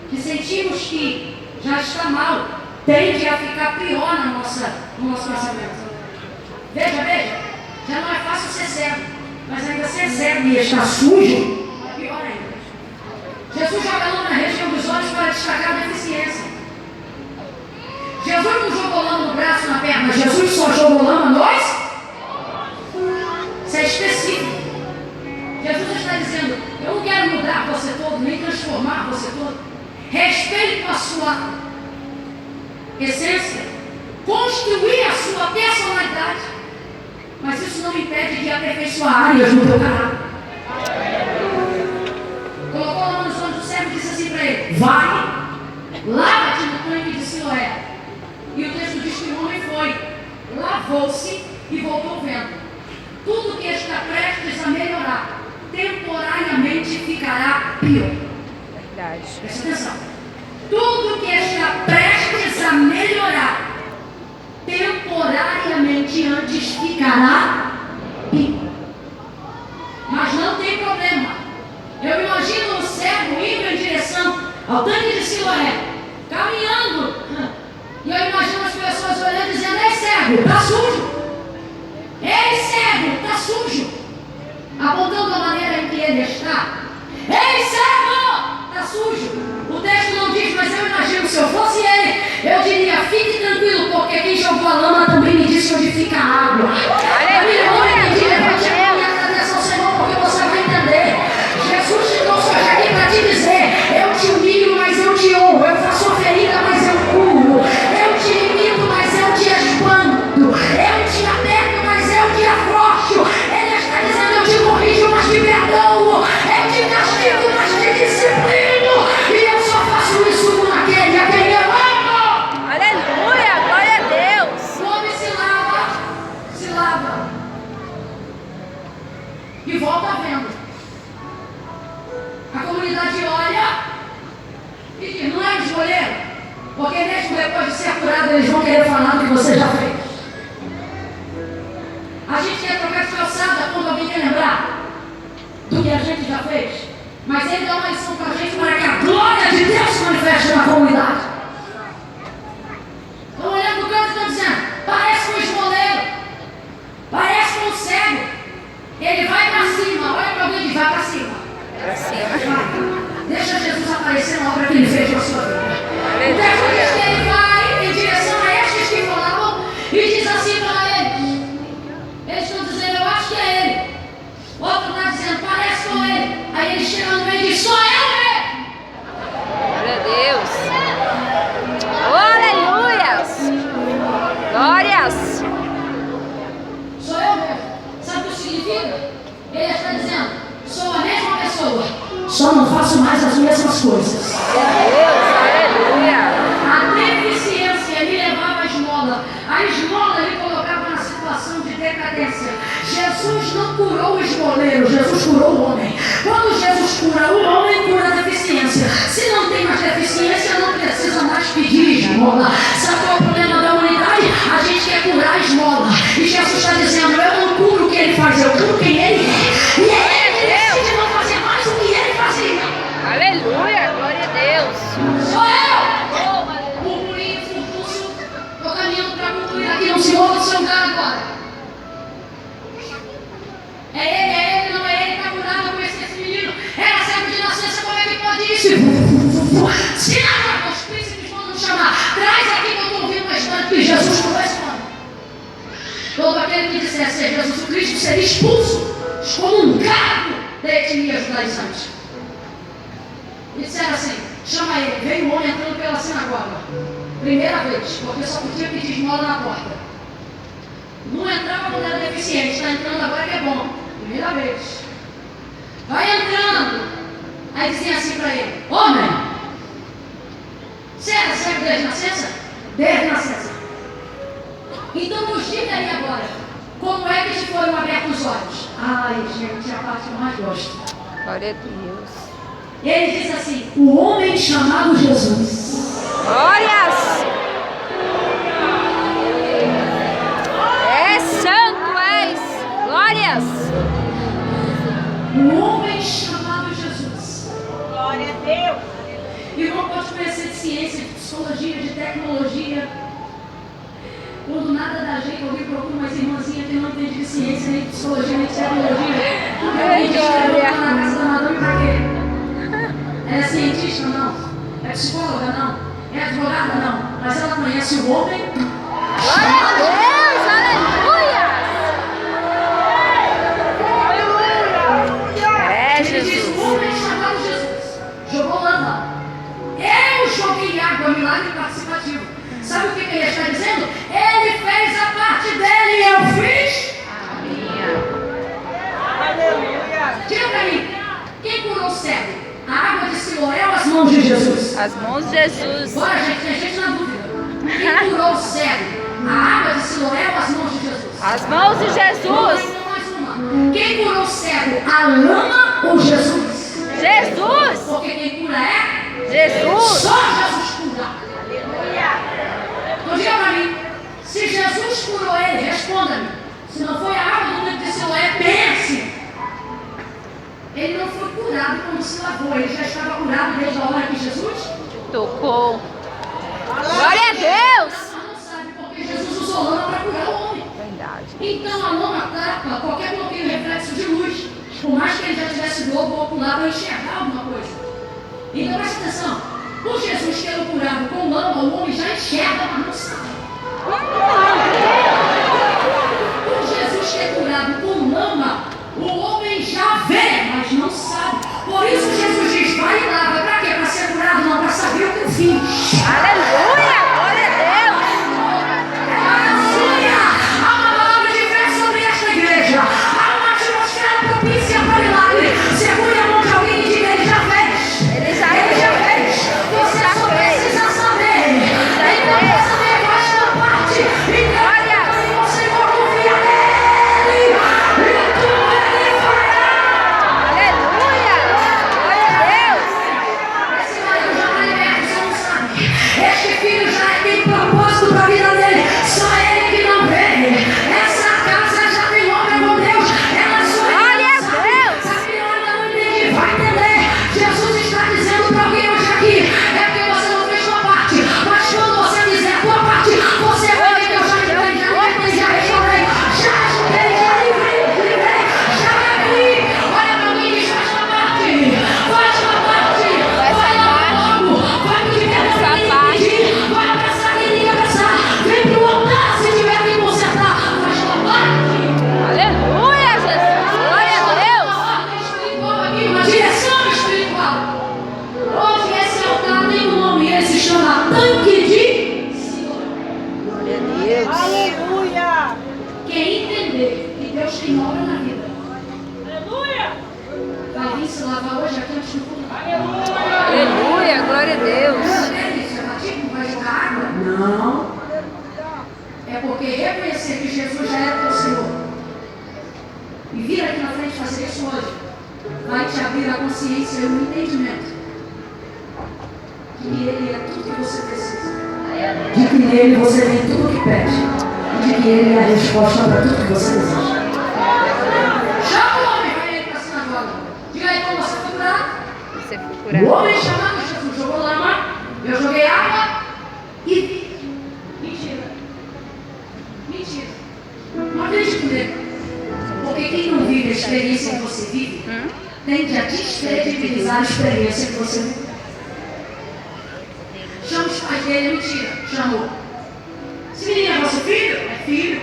que sentimos que já está mal, tende a ficar pior no nosso pensamento. Veja, já não é fácil ser cego, mas ainda ser cego e estar sujo, é pior ainda. Jesus joga lama na região dos olhos para destacar a deficiência. Jesus não jogou lama no braço, na perna, Jesus só jogou lama nos. Isso é específico. Jesus está dizendo, eu não quero mudar você todo, nem transformar você todo. Respeito a sua essência, construir a sua personalidade, mas isso não impede de aperfeiçoar áreas no teu caráter. Colocou a mão nos olhos do cego e disse assim para ele, vai, lava-te no tanque de Siloé. E o texto diz que o homem foi, lavou-se e voltou vendo. Tudo que está prestes a melhorar, temporariamente ficará pior. Verdade. Presta atenção. Tudo que está prestes a melhorar, temporariamente antes ficará pior. Mas não tem problema. Eu imagino o cego indo em direção ao tanque de Siloé, caminhando. E eu imagino as pessoas olhando e dizendo, ei cego, está sujo. Ei cego, está sujo. Apontando a maneira em que ele está. Ei cego, está sujo. O texto não diz, mas eu imagino, se eu fosse ele, eu diria, fique tranquilo, porque quem jogou a lama também me disse onde fica a água. Agradeça ao Senhor, porque você vai entender. Jesus te trouxe hoje aqui para te dizer, eu te humilho, mas eu te honro. Eu faço a ferida, mas eu curo. Eu te limito, mas eu te espanto. Eu te aperto, mas eu te afrouxo. Ele está dizendo, eu te corrijo, mas te perdoo. Eu te castigo, mas te disciplino. E eu só faço isso com aquele a quem eu amo. Aleluia, glória a Deus. O homem se lava e volta vendo. A comunidade olha e diz, não é um esmoleiro? Porque mesmo depois de ser curado, eles vão querer falar do que você já fez. A gente quer trocar de calçada quando alguém quer lembrar do que a gente já fez. Mas ele dá uma lição para a gente para que a glória de Deus se manifeste na comunidade. Estão olhando para o canto e estão dizendo, parece um esmoleiro, parece um cego. Ele vai para cima, olha para alguém e diz, vai para cima. Deixa Jesus aparecer na obra que ele fez na sua vida. O texto diz que ele vai em direção a estes que falavam e diz assim para eles. Eles estão dizendo, eu acho que é ele. O outro está dizendo, parece com ele. Aí ele chega no meio e diz, sou eu mesmo. Glória a Deus. Aleluias. Glórias. Sou eu mesmo. Sabe o que isso significa? Ele está dizendo, sou a mesma pessoa, só não faço mais as mesmas coisas. Deus, aleluia. A deficiência me levava à esmola. A esmola ele colocava na situação de decadência. Jesus não curou o esmoleiro, Jesus curou o homem. Quando Jesus cura o homem, cura a deficiência. Se não tem mais deficiência, não precisa mais pedir esmola. Sabe qual é o problema da humanidade? A gente quer curar a esmola. E Jesus está dizendo, eu não curo o que ele faz, eu curo quem ele é. E é ele que decide não fazer mais o que ele fazia. Aleluia, glória a Deus. Sou eu! Burburinho, furfúcio. Estou caminhando para concluir aqui. Não se mova do seu lugar agora. É ele, não é ele. Está curado, eu conheci esse menino. Era servo de nascença, como é que pode isso? Se nada, os príncipes mandam chamar. Traz aqui que eu estou ouvindo uma história que Jesus não responde. Todo aquele que dissesse ser Jesus o Cristo seria expulso, excomungado da etnia judaizante. E disseram assim, chama ele. Veio o homem entrando pela sinagoga. Primeira vez, porque só podia pedir esmola na porta. Não entrava quando era deficiente, está entrando agora que é bom. Primeira vez. Vai entrando. Aí dizia assim para ele, homem, você era cego desde nascença? Desde nascença. Então nos diga aí agora, como é que te foram abertos os olhos? aí, gente, é a parte que eu mais gosto. Glória a Deus. E ele diz assim: o homem chamado Jesus. Glórias. É santo és. Glórias. O homem chamado Jesus. Glória a Deus. E não pode conhecer de ciência, de psicologia, de tecnologia. Quando nada da gente, eu vi procuro umas irmãzinhas que não entendem de ciência, nem de psicologia, nem de tecnologia. Eu vi na casa da madame pra quê? Ela é cientista? Não. É psicóloga? Não. É advogada? Não. Mas ela conhece o homem. Glória a Deus. Aleluia. É Ele diz: Jesus. o homem chamado Jesus. Jogou lama. Eu joguei água, milagre participativo. Sabe o que ele está dizendo? Ele fez a parte dele e eu fiz a minha. Aleluia. Diga pra mim, quem curou o cego? A água de Siloé ou as mãos de Jesus? As mãos de Jesus. Bora, gente, tem gente na dúvida. Quem curou o cego? A água de Siloé ou as mãos de Jesus? As mãos de Vamos Jesus. então mais uma. Quem curou o cego? A lama ou Jesus? Jesus. Porque quem cura é Jesus. só Jesus cura. Aleluia. Então diga pra mim, se Jesus curou ele, responda-me. Se não foi a água do livro de Siloé, pense. Ele não foi curado quando se lavou, ele já estava curado desde a hora que Jesus Tocou. Glória a Deus. não sabe, porque Jesus usou lama para curar o homem. Verdade. Então a lama tapa qualquer bloqueio reflexo de luz, por mais que ele já tivesse globo ocular para enxergar alguma coisa. Então presta atenção, por Jesus tendo curado com lama, o homem já enxerga, mas não sabe. Por Jesus ter curado com lama, o homem já vê, mas não sabe. Por isso Jesus diz: vai e lava. Para quê? Para ser curado? Não, para saber o que eu fiz. Aleluia. Glória a Deus. Aleluia! Há uma palavra de fé sobre esta igreja. Há uma atmosfera propícia para milagre. Segure a mão de alguém e diga: ele já fez. Ele já Ele já fez. fez. Você só precisa saber. Ele não quer saber qual é a sua parte. Glória. E você confia nele. E tudo ele fará. Aleluia. Glória a Deus. Esse marido já está liberto, você não sabe. Este filho já tem propósito para a vida dele. Só ele que não vê. Essa casa já tem obra com Deus. Ela só Glória a sabe. Deus. Se a criança não entende, vai entender. Jesus está dizendo para alguém hoje aqui: é porque você não fez sua parte. Mas quando você fizer a tua parte, você vai ver que eu já livrei, já restaurei, já ajudei, já livrei, já abri. Olha para alguém e diz: faz sua parte. Faz sua parte. Faz sua Olha parte. logo. Vai pedir perdão Faz quem sua tem que pedir. Vai abraçar quem tem que abraçar. Vem pro altar se tiver que consertar. Faz sua parte. Aleluia, Jesus. Glória a Deus. Uma ordem espiritual aqui, uma direção espiritual. Hoje esse altar tem um nome, ele se chama Tanque de Senhor. Glória a Deus. Aleluia. Quem entender que Deus tem obra na vida, Aleluia. vai vir se lavar hoje aqui antes do culto. Aleluia. Glória a Deus. Você é batismo, vai jogar água? Não. É porque reconhecer que Jesus já era teu Senhor e vir aqui na frente fazer isso hoje vai te abrir a consciência e o entendimento de que Ele é tudo que você precisa, de que nele você tem tudo o que pede e de que Ele é a resposta para tudo que você deseja. Chama o homem, vai ele para a sinagoga. Diga aí como você foi curado. Você foi O curado. homem chamado Jesus jogou lama, eu joguei água e vi. Mentira. Mentira. Não acredito nele. Porque quem não vive a experiência que você vive, tende a descredibilizar a experiência que você vive. Chama os pais dele, é mentira. Chamou. Esse menino é vosso filho? É filho.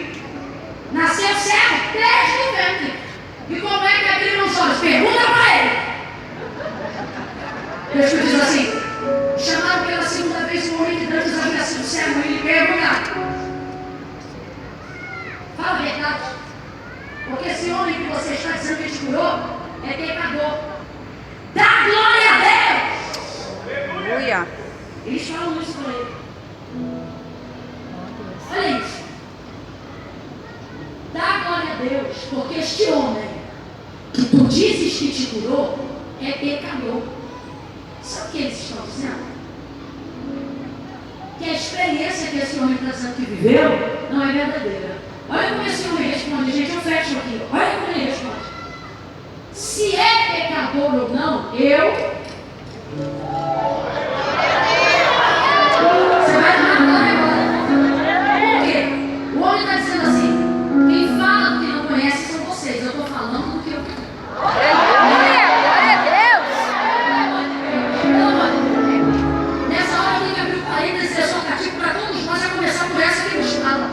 Nasceu cego desde o ventre. E como é que abriram os olhos? Pergunta para ele. Deus diz assim: chamaram pela segunda vez um homem que antes havia sido cego e lhe perguntaram: fala a verdade, porque esse homem que você está dizendo que te curou é pecador. Dá glória a Deus! Aleluia. Eles falam isso para ele. Olha isso. Dá glória a Deus, porque este homem dizes que te curou, é pecador. Sabe o que eles estão dizendo? Que a experiência que esse homem está dizendo que viveu não é verdadeira. Olha como esse homem responde, gente, eu fecho aqui. Olha como ele responde. Se é pecador ou não, você vai matar agora. Por quê? O homem está dizendo assim, quem fala do que não conhece são vocês. Eu estou falando do que eu conheço. Aleluia! Glória a Deus! Nessa hora eu tenho que abrir o parênteses e exortativo para todos nós, a começar por essa que nos fala.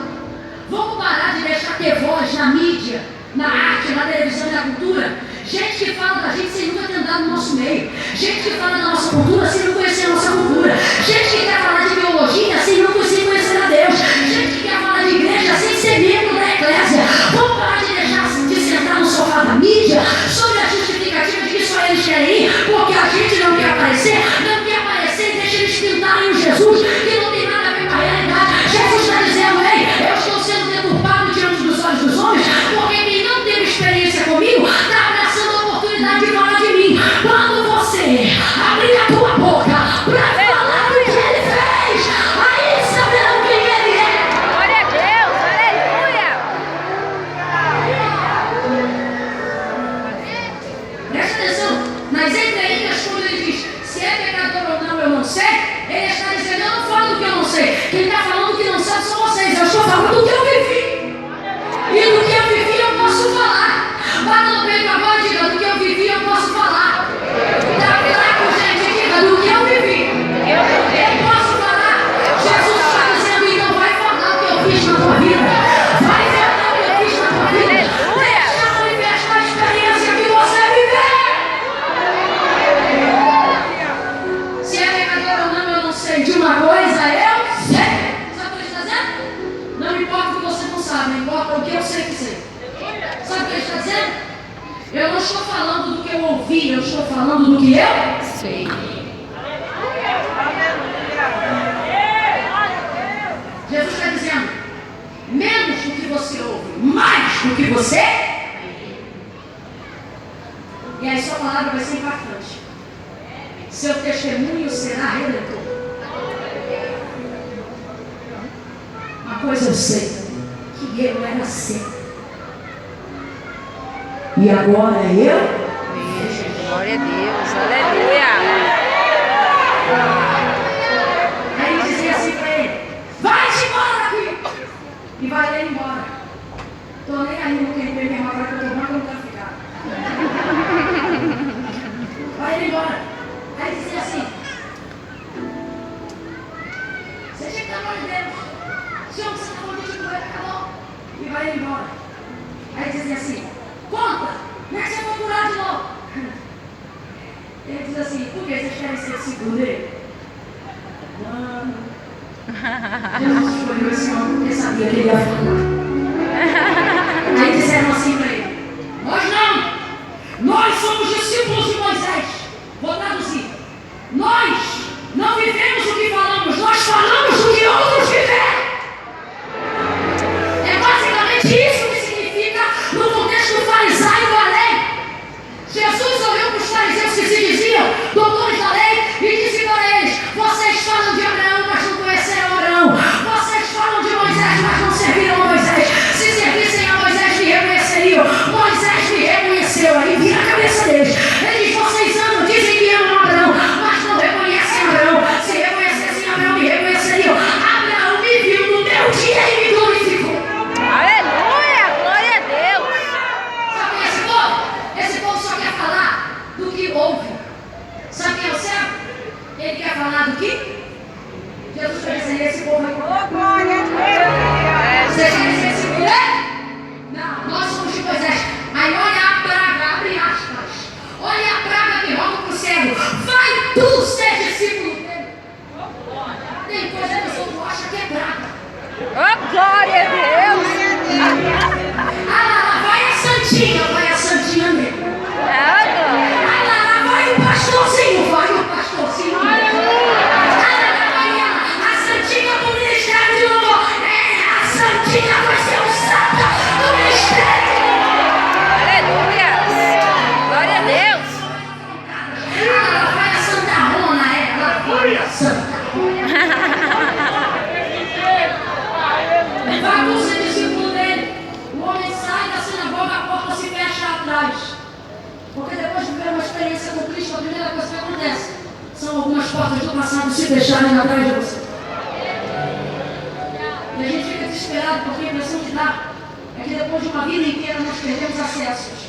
Vamos parar de deixar ter voz na mídia, na arte, na televisão e na cultura. Gente que fala da gente sem nunca ter andado no nosso meio. Gente que fala da nossa cultura sem não conhecer a nossa cultura. Gente que quer falar de biologia sem não conhecer a Deus. Gente que quer falar de igreja sem ser membro da eclésia. Vamos parar de deixar de sentar no sofá da mídia sobre a justificativa de que só eles querem ir, porque a gente não quer aparecer e deixa eles pintarem o Jesus que não tem nada a ver com a realidade. Jesus está dizendo, ei, eu estou sendo deturpado diante dos olhos dos homens, porque quem não teve experiência comigo está abraçando a oportunidade de falar de mim. Quando você abrir a tua boca para falar do que ele fez, aí saberão quem ele é. Glória a Deus! Aleluia! Presta atenção, nas entrelinhas, quando ele diz se é pecador ou não, eu não sei, ele está dizendo, eu não falo do que eu não sei. Quem está falando do que não sabe são vocês. Eu estou falando do que eu vivi. E do que eu vivi eu posso falar. Bata no peito agora e diga, do que eu vivi eu posso falar. Dá fraco, gente, diga, do que eu vivi. Eu posso falar. Jesus está dizendo, então vai falar o que eu fiz na tua vida. Vai falar o que eu fiz na tua vida. Deixa manifestar a experiência que você viveu. Se é pecador ou não, eu não sei. De uma coisa eu sei. Sabe o que ele está dizendo? Não importa o que você não sabe, não importa o que eu sei que sei. Sabe o que ele está dizendo? Eu não estou falando do que eu ouvi, eu estou falando do que eu Sei. Jesus está dizendo, menos do que você ouve, mais do que você. E aí sua palavra vai ser impactante. Seu testemunho será redentor. Uma coisa eu sei, que eu era seco. E agora eu? Glória a Deus! Aleluia! Aí ele dizia assim para ele, vai-te embora daqui. E vai ele embora. Tô nem aí no que ele veio me arrumar que eu tô mal, que eu não quero ficar. Vai ele embora. Aí ele dizia assim, você tinha que dar glória a Deus. Senhor, você está falando de morrer, acabou. E vai ele embora. Aí ele dizia assim, conta, como é que você vai curar de novo? Ele diz assim, por que vocês querem ser segundo dele? Não. Jesus escolheu esse nome porque sabia que ele ia falar. Aí disseram assim para ele, nós somos discípulos de Moisés. Vou traduzir. Nós não vivemos o que falamos, nós falamos o que outros viveram. É basicamente isso que significa no contexto farisaico da lei. Jesus olhou para os fariseus que se diziam doutores da lei e disse para eles, vocês falam de Abraão, mas não conheceram Abraão. Vocês falam de Moisés, mas não serviram a Moisés. Se servissem a Moisés, me reconheceriam. Moisés me reconheceu. Aí vira a cabeça deles. Ele diz, vocês amam, dizem que amam Abraão, mas não reconhecem Abraão. Se reconhecessem Abraão, me reconheceriam. Abraão me viu no meu dia e me glorificou. Aleluia! Glória a Deus! Sabe quem é esse povo? Esse povo só quer falar do que ouve. Sabe quem é o céu? Ele quer falar do que? Jesus vai dizer, esse povo vai comer. Glória a Deus. Você quer ser esse povo? Não, nós somos de Moisés. Aí olha a praga, abre aspas. Olha a praga que roga para o cego. Vai tu ser discípulo dele. Tem coisa que o outro acha que é praga. Oh, glória a Deus! Ah, lá vai a santinha mesmo. Ah, glória! Ah, lá vai o pastorzinho a santinha do ministério de louvor. A santinha vai ser o santo do ministério. Aleluia! porta se fecha atrás. Porque depois de viver uma experiência com Cristo, a primeira coisa que acontece são algumas portas do passado se fecharem atrás de você. E a gente fica desesperado porque a impressão que dá é que depois de uma vida inteira nós perdemos acessos.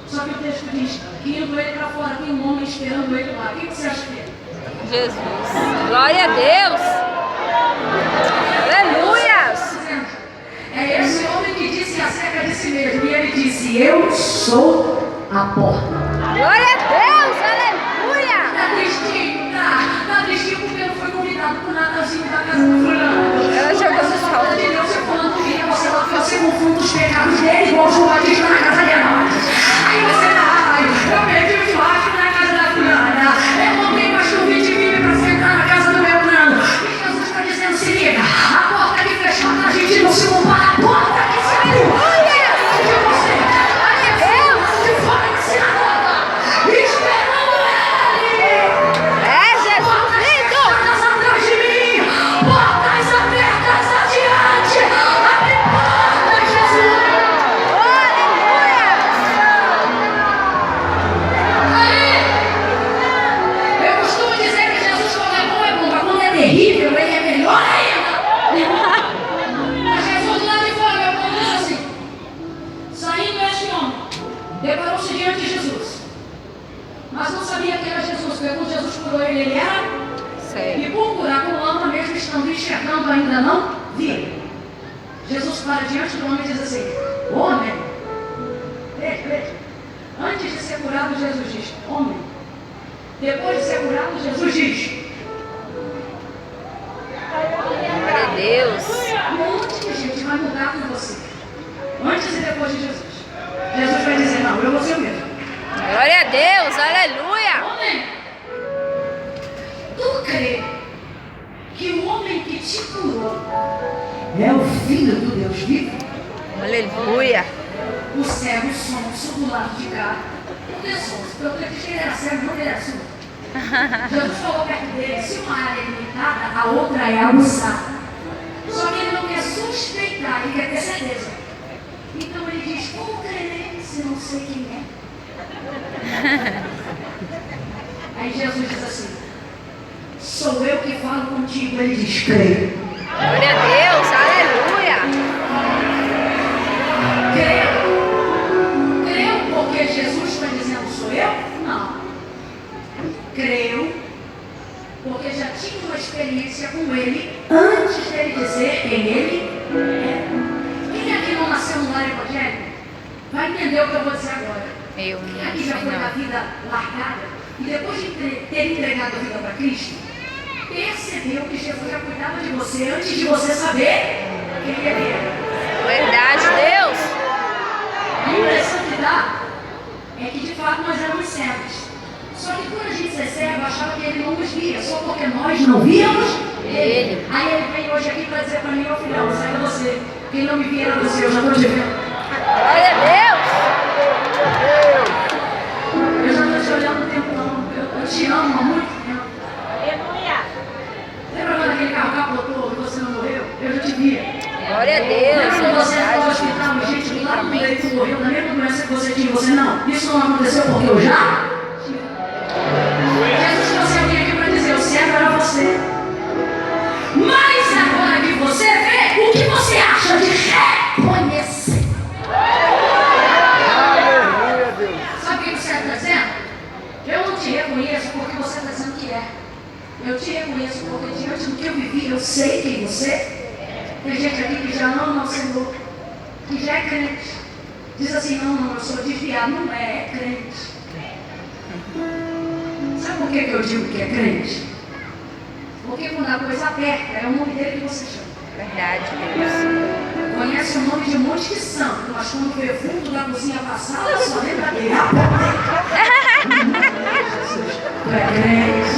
Só que o texto diz que indo ele para fora tem um homem esperando ele lá. O que você acha que é? Jesus. Glória a Deus. Aleluias. É esse homem que disse acerca de si mesmo. E ele disse, eu sou a porta. Glória a Deus. Aleluia. Tá tristinho porque não foi convidado pro Natalzinho da casa do fulano. Ela jogou no Você sol. fala de Deus, você fulano vinha, você confunde os pecados dele igual o João Batista na casa de Herodes. Aí você vai, eu perdi o churrasco na casa da fulana. Eu montei mais que um 20 mil pra sentar na casa do meu plano. E Jesus está dizendo, se liga, a porta que fechou a gente não se compara a porta que se abriu. De você, a Deus, de fora da sinagoga, esperando ele. É Jesus lindo. Portas atrás de mim, portas abertas adiante. Abre portas, Jesus. Aleluia. Aí, eu costumo dizer que Jesus, quando é bom, é bom, mas quando é terrível, ele é melhor ainda. Mas Jesus lá de fora, meu povo, diz assim: saindo este homem, deparou-se diante de Jesus, mas não sabia que era Jesus, porque quando Jesus curou ele, ele era. Sei. E por curar com lama, mesmo estando enxergando, ainda não via. Jesus para diante do homem e diz assim: homem, veja, antes de ser curado, Jesus diz: homem. Depois de ser curado, Jesus diz: Glória a Deus. um monte de gente vai mudar com você. Antes e depois de Jesus. Jesus vai dizer: não, eu vou ser o mesmo. Glória a Deus. Aleluia. Homem, tu crê que o homem que te curou é o Filho do Deus vivo? Aleluia. O cego sonso do lado de cá. Porque sonso, eu acredito que ele era cego, não ele era surdo. Jesus falou perto dele: se uma área é limitada, a outra é aguçada. Só que ele não quer suspeitar, ele quer ter certeza. Então ele diz: como crerei se não sei quem é? Aí Jesus diz assim: sou eu que falo contigo. Ele diz: creio. Glória a Deus. Aleluia. Creio porque Jesus está dizendo sou eu? Não. Creio porque já tive uma experiência com ele antes dele dizer quem ele é. Quem aqui não nasceu no lar evangélico vai entender o que eu vou dizer agora. Eu Quem não aqui já sei foi da não. vida largada e depois de ter entregado a vida para Cristo, percebeu que Jesus já cuidava de você antes de você saber quem ele era. Verdade, Deus. A impressão que dá é que de fato nós éramos cegos. Só que quando a gente ser cego, achava que ele não nos via, só porque nós não víamos ele. Aí ele veio hoje aqui para dizer para mim: ô filhão, segue você. Quem não me via era você, eu já estou te vendo. Glória a Deus. Eu já estou te olhando o tempo não. Eu te amo há muito tempo. Aleluia. Lembra quando aquele carro capotou e você não morreu? Eu já te via. Glória a Deus. Lembra quando você foi ao Verdade. hospital e gente lá no leito morreu da mesma doença que você tinha e você não? Isso não aconteceu porque eu já tive. Jesus trouxe alguém aqui para dizer: o cego era você. Mas agora que você vê, o que você acha de reconhecer? Sabe o que você está dizendo? Eu não te reconheço porque você está dizendo que é. Eu te reconheço porque diante do que eu vivi, eu sei quem você é. Tem gente aqui que já ama o Senhor, que já é crente. Diz assim: não, eu sou desviado. Não é crente. Sabe por que eu digo que é crente? Porque quando a coisa aperta, é o nome dele que você chama. Verdade, Deus. Conhece o nome de um monte de santo, mas quando vê fundo da cozinha passada, só lembra dele. Tu é crente.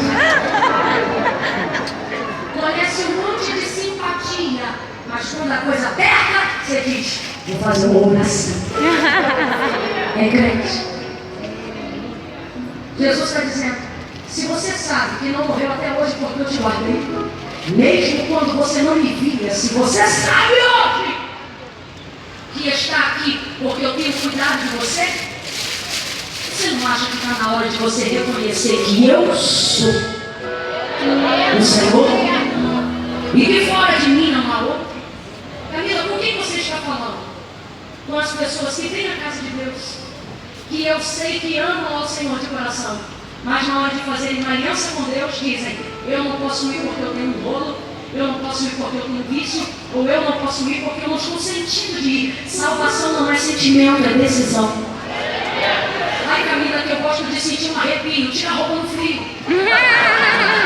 Conhece um monte de simpatia, mas quando a coisa aperta, você diz: vou fazer uma oração. É crente. Jesus está dizendo: se você sabe que não morreu até hoje porque eu te guardei, mesmo quando você não me via, se você sabe hoje que está aqui porque eu te tenho cuidado de você? Você não acha que está na hora de você reconhecer que eu sou o Senhor? E que fora de mim não há outro? Camila, com quem você está falando? Com as pessoas que vêm na casa de Deus, que eu sei que amam ao Senhor de coração, mas na hora de fazerem uma aliança com Deus, dizem: eu não posso ir porque eu tenho um bolo, eu não posso ir porque eu tenho vício, ou eu não posso ir porque eu não estou sentindo de ir. Salvação não é sentimento, é decisão. Ai, Camila, que eu gosto de sentir um arrepio, tira a roupa no frio.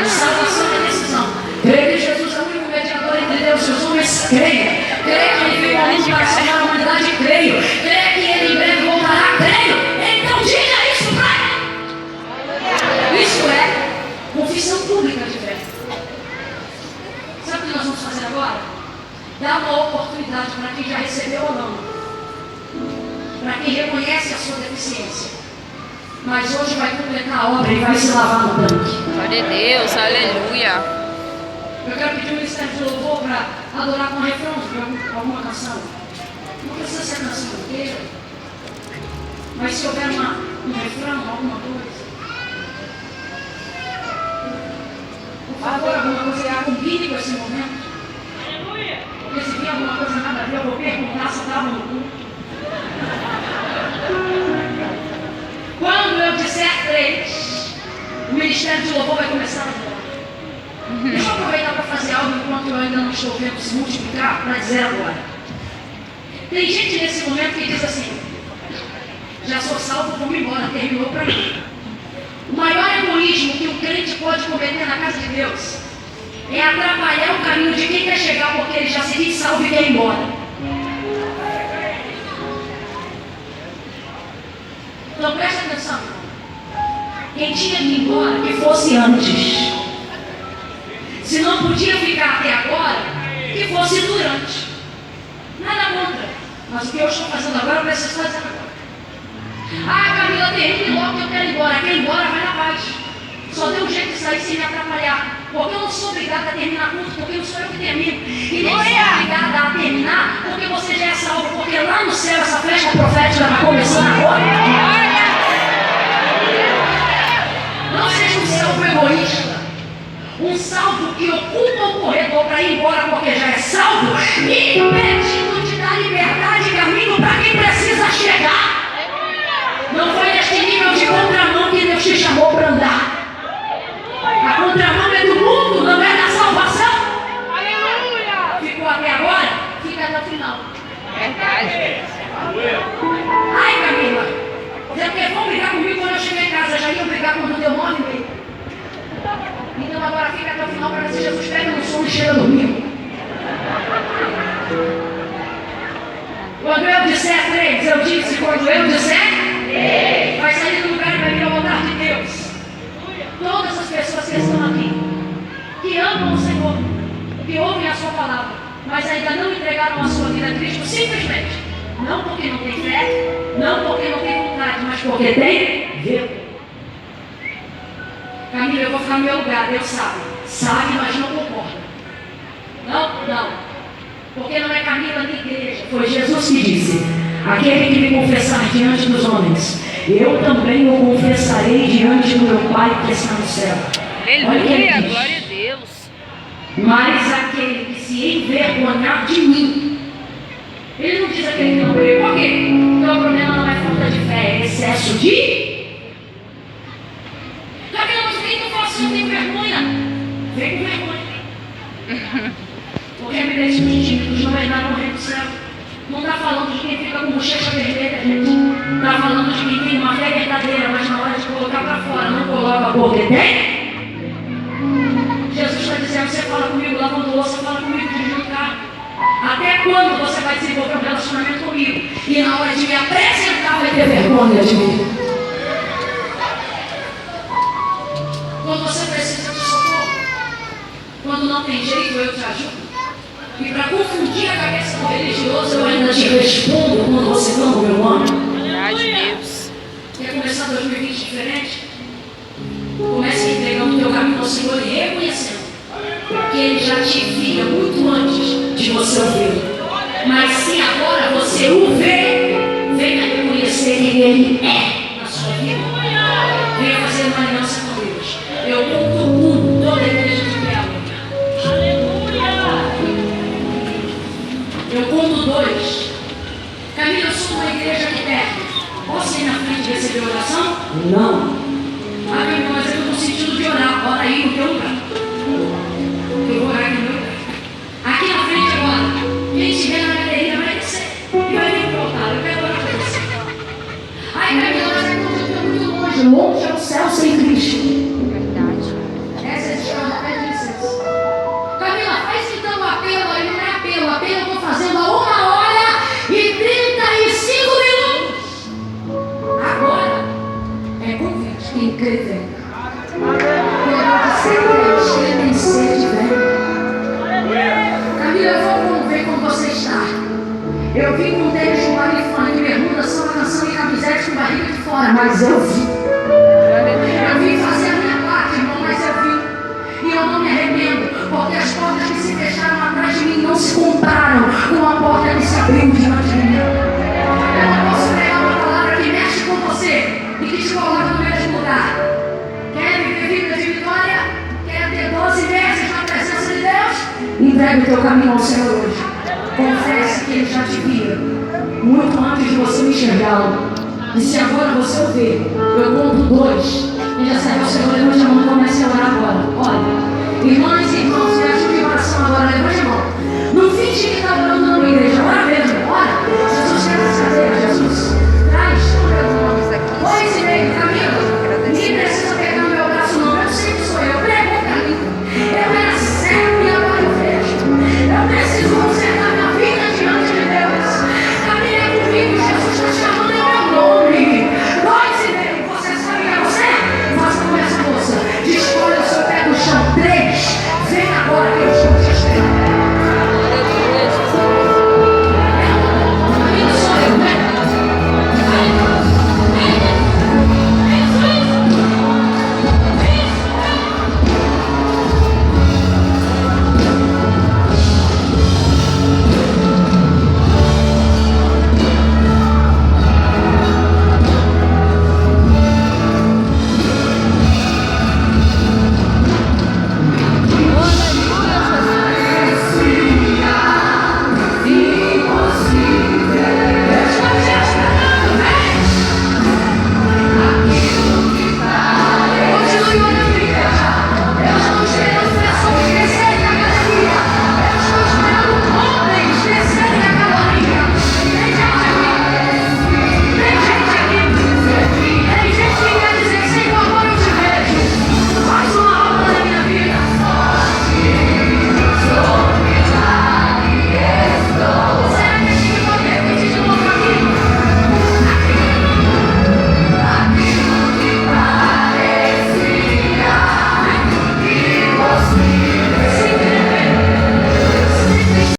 Salvação é decisão. Creio que Jesus é o único mediador entre Deus e os homens, creio. Creio que ele veio ao mundo para salvar a humanidade, creio. Creio que ele em breve voltará, creio. Então diga isso para ele. Isso é confissão pública de fé. Sabe o que nós vamos fazer agora? Dar uma oportunidade para quem já recebeu ou não, para quem reconhece a sua deficiência, mas hoje vai completar a obra e vai se lavar no tanque. Glória a Deus, aleluia. Eu quero pedir um ministério de louvor para adorar com refrão de alguma canção. Não precisa ser canção inteira, mas se houver um refrão, alguma coisa, por favor, alguma coisa que combine com esse momento. Porque se vir alguma coisa nada a ver, eu vou perguntar se estava no culto. Quando eu disser 3, o ministério de louvor vai começar agora. Deixa eu aproveitar para fazer algo enquanto eu ainda não estou vendo se multiplicar, para dizer agora. Tem gente nesse momento que diz assim: já sou salvo, vou embora, terminou para mim. O maior egoísmo que um crente pode cometer na casa de Deus é atrapalhar o caminho de quem quer chegar porque ele já se diz salvo e quer ir embora. Então presta atenção. Quem tinha que ir embora, que fosse antes. Se não podia ficar até agora, que fosse durante. Nada contra. Mas o que eu estou fazendo agora, eu preciso fazer agora. Ah, Camila, termine logo que eu quero ir embora. Quem ir embora vai na paz. Só tem um jeito de sair sem me atrapalhar. Porque eu não sou obrigada a terminar curso, porque não sou eu que termino. E nem sou obrigada a terminar, porque você já é salvo. Porque lá no céu essa flecha profética está começando agora. Não seja um salvo egoísta. Um salvo que ocupa o corredor para ir embora porque já é salvo, impedindo de dar liberdade e caminho para quem precisa chegar. Não foi neste nível de contramão que Deus te chamou para andar. A contramão é do mundo, não é da salvação. Aleluia! Ficou até agora? Fica até o final. Verdade. Ai, Camila, porque vão brigar comigo quando eu chegar em casa. Já iam brigar quando deu 9h30. Então agora fica até o final para ver se Jesus pega no sono e chega dormindo. Quando eu disser 3, eu disse, quando eu disser 3, vai sair do lugar e vai vir ao altar de Deus. Todas as pessoas que estão aqui, que amam o Senhor, que ouvem a sua palavra, mas ainda não entregaram a sua vida a Cristo, simplesmente, não porque não tem fé, não porque não tem vontade, mas porque tem vergonha. Camila, eu vou ficar no meu lugar, Deus sabe. Sabe, mas não concorda. Não. Porque não é Camila nem igreja. Foi Jesus que disse: aquele que me confessar diante dos homens, eu também o confessarei diante do meu Pai que está no céu. Aleluia, glória a Deus. Mas aquele que se envergonhar de mim, ele não diz aquele que não crê. Por quê? Porque o problema não é falta de fé, é excesso de... Não tem vergonha, vem com vergonha. Porque a Bíblia diz que os tímidos não herdarão o reino do céu. Não está falando de quem fica com bochecha vermelha, gente. Está falando de quem tem uma fé verdadeira, mas na hora de colocar para fora, não coloca porque tem. Jesus está dizendo: você fala comigo lavando louça, fala comigo dirigindo o carro. Até quando você vai desenvolver um relacionamento comigo? E na hora de me apresentar, vai ter vergonha de mim. Quando você precisa de socorro, quando não tem jeito, eu te ajudo. E para confundir a cabeça do religioso, eu ainda te respondo quando você clama o meu nome. Verdade, Deus. Quer começar 2020 diferente? Comece entregando o teu caminho ao Senhor e reconhecendo que Ele já te via muito antes de você ouvi-lo. Mas se agora você o vê, venha. quem Ele é na sua vida. Venha fazer uma aliança com Deus. Eu conto toda a igreja de pé. Eu conto 2. Camila, eu sou uma igreja aqui perto. Posso ir na frente e receber oração? Não. Ah, Camila, mas eu estou sentindo de orar. Ora aí no teu lugar. Eu vou orar aqui no meu lugar. Aqui na frente agora. Quem estiver na galeria vai descer. E vai vir pro altar. Eu quero orar com você. Ai, Camila, mas é que eu estou muito longe. Longe é o céu sem Cristo. Verdade. Essa é a história, pede licença. Camila, faz então o apelo aí, não é apelo. Apelo eu estou fazendo a 1h e 35 minutos. Agora é convite. Quem crê, vem. Quem tem sede, vem. Camila, eu vou ver como você está. Eu vim com tênis de marifone, bermuda, só uma canção e camisete com barriga de fora, mas eu vim. Eu vim fazer a minha parte, irmão, mas eu vim. E eu não me arrependo, porque as portas que se fecharam atrás de mim não se comparam com a porta que se abriu diante de mim. Eu não posso pregar uma palavra que mexe com você e que te coloca no mesmo lugar. Quer viver vida de vitória? Quer ter 12 meses na presença de Deus? Entregue o teu caminho ao Senhor hoje. Confesse que Ele já te via muito antes de você me enxergá-lo. E se agora você o vê, eu conto 2. E já serve ao Senhor, levante a mão e comece a orar agora. Olha, irmãs e irmãos, me ajude em oração agora, levante a mão. Não finge que está orando na igreja, ora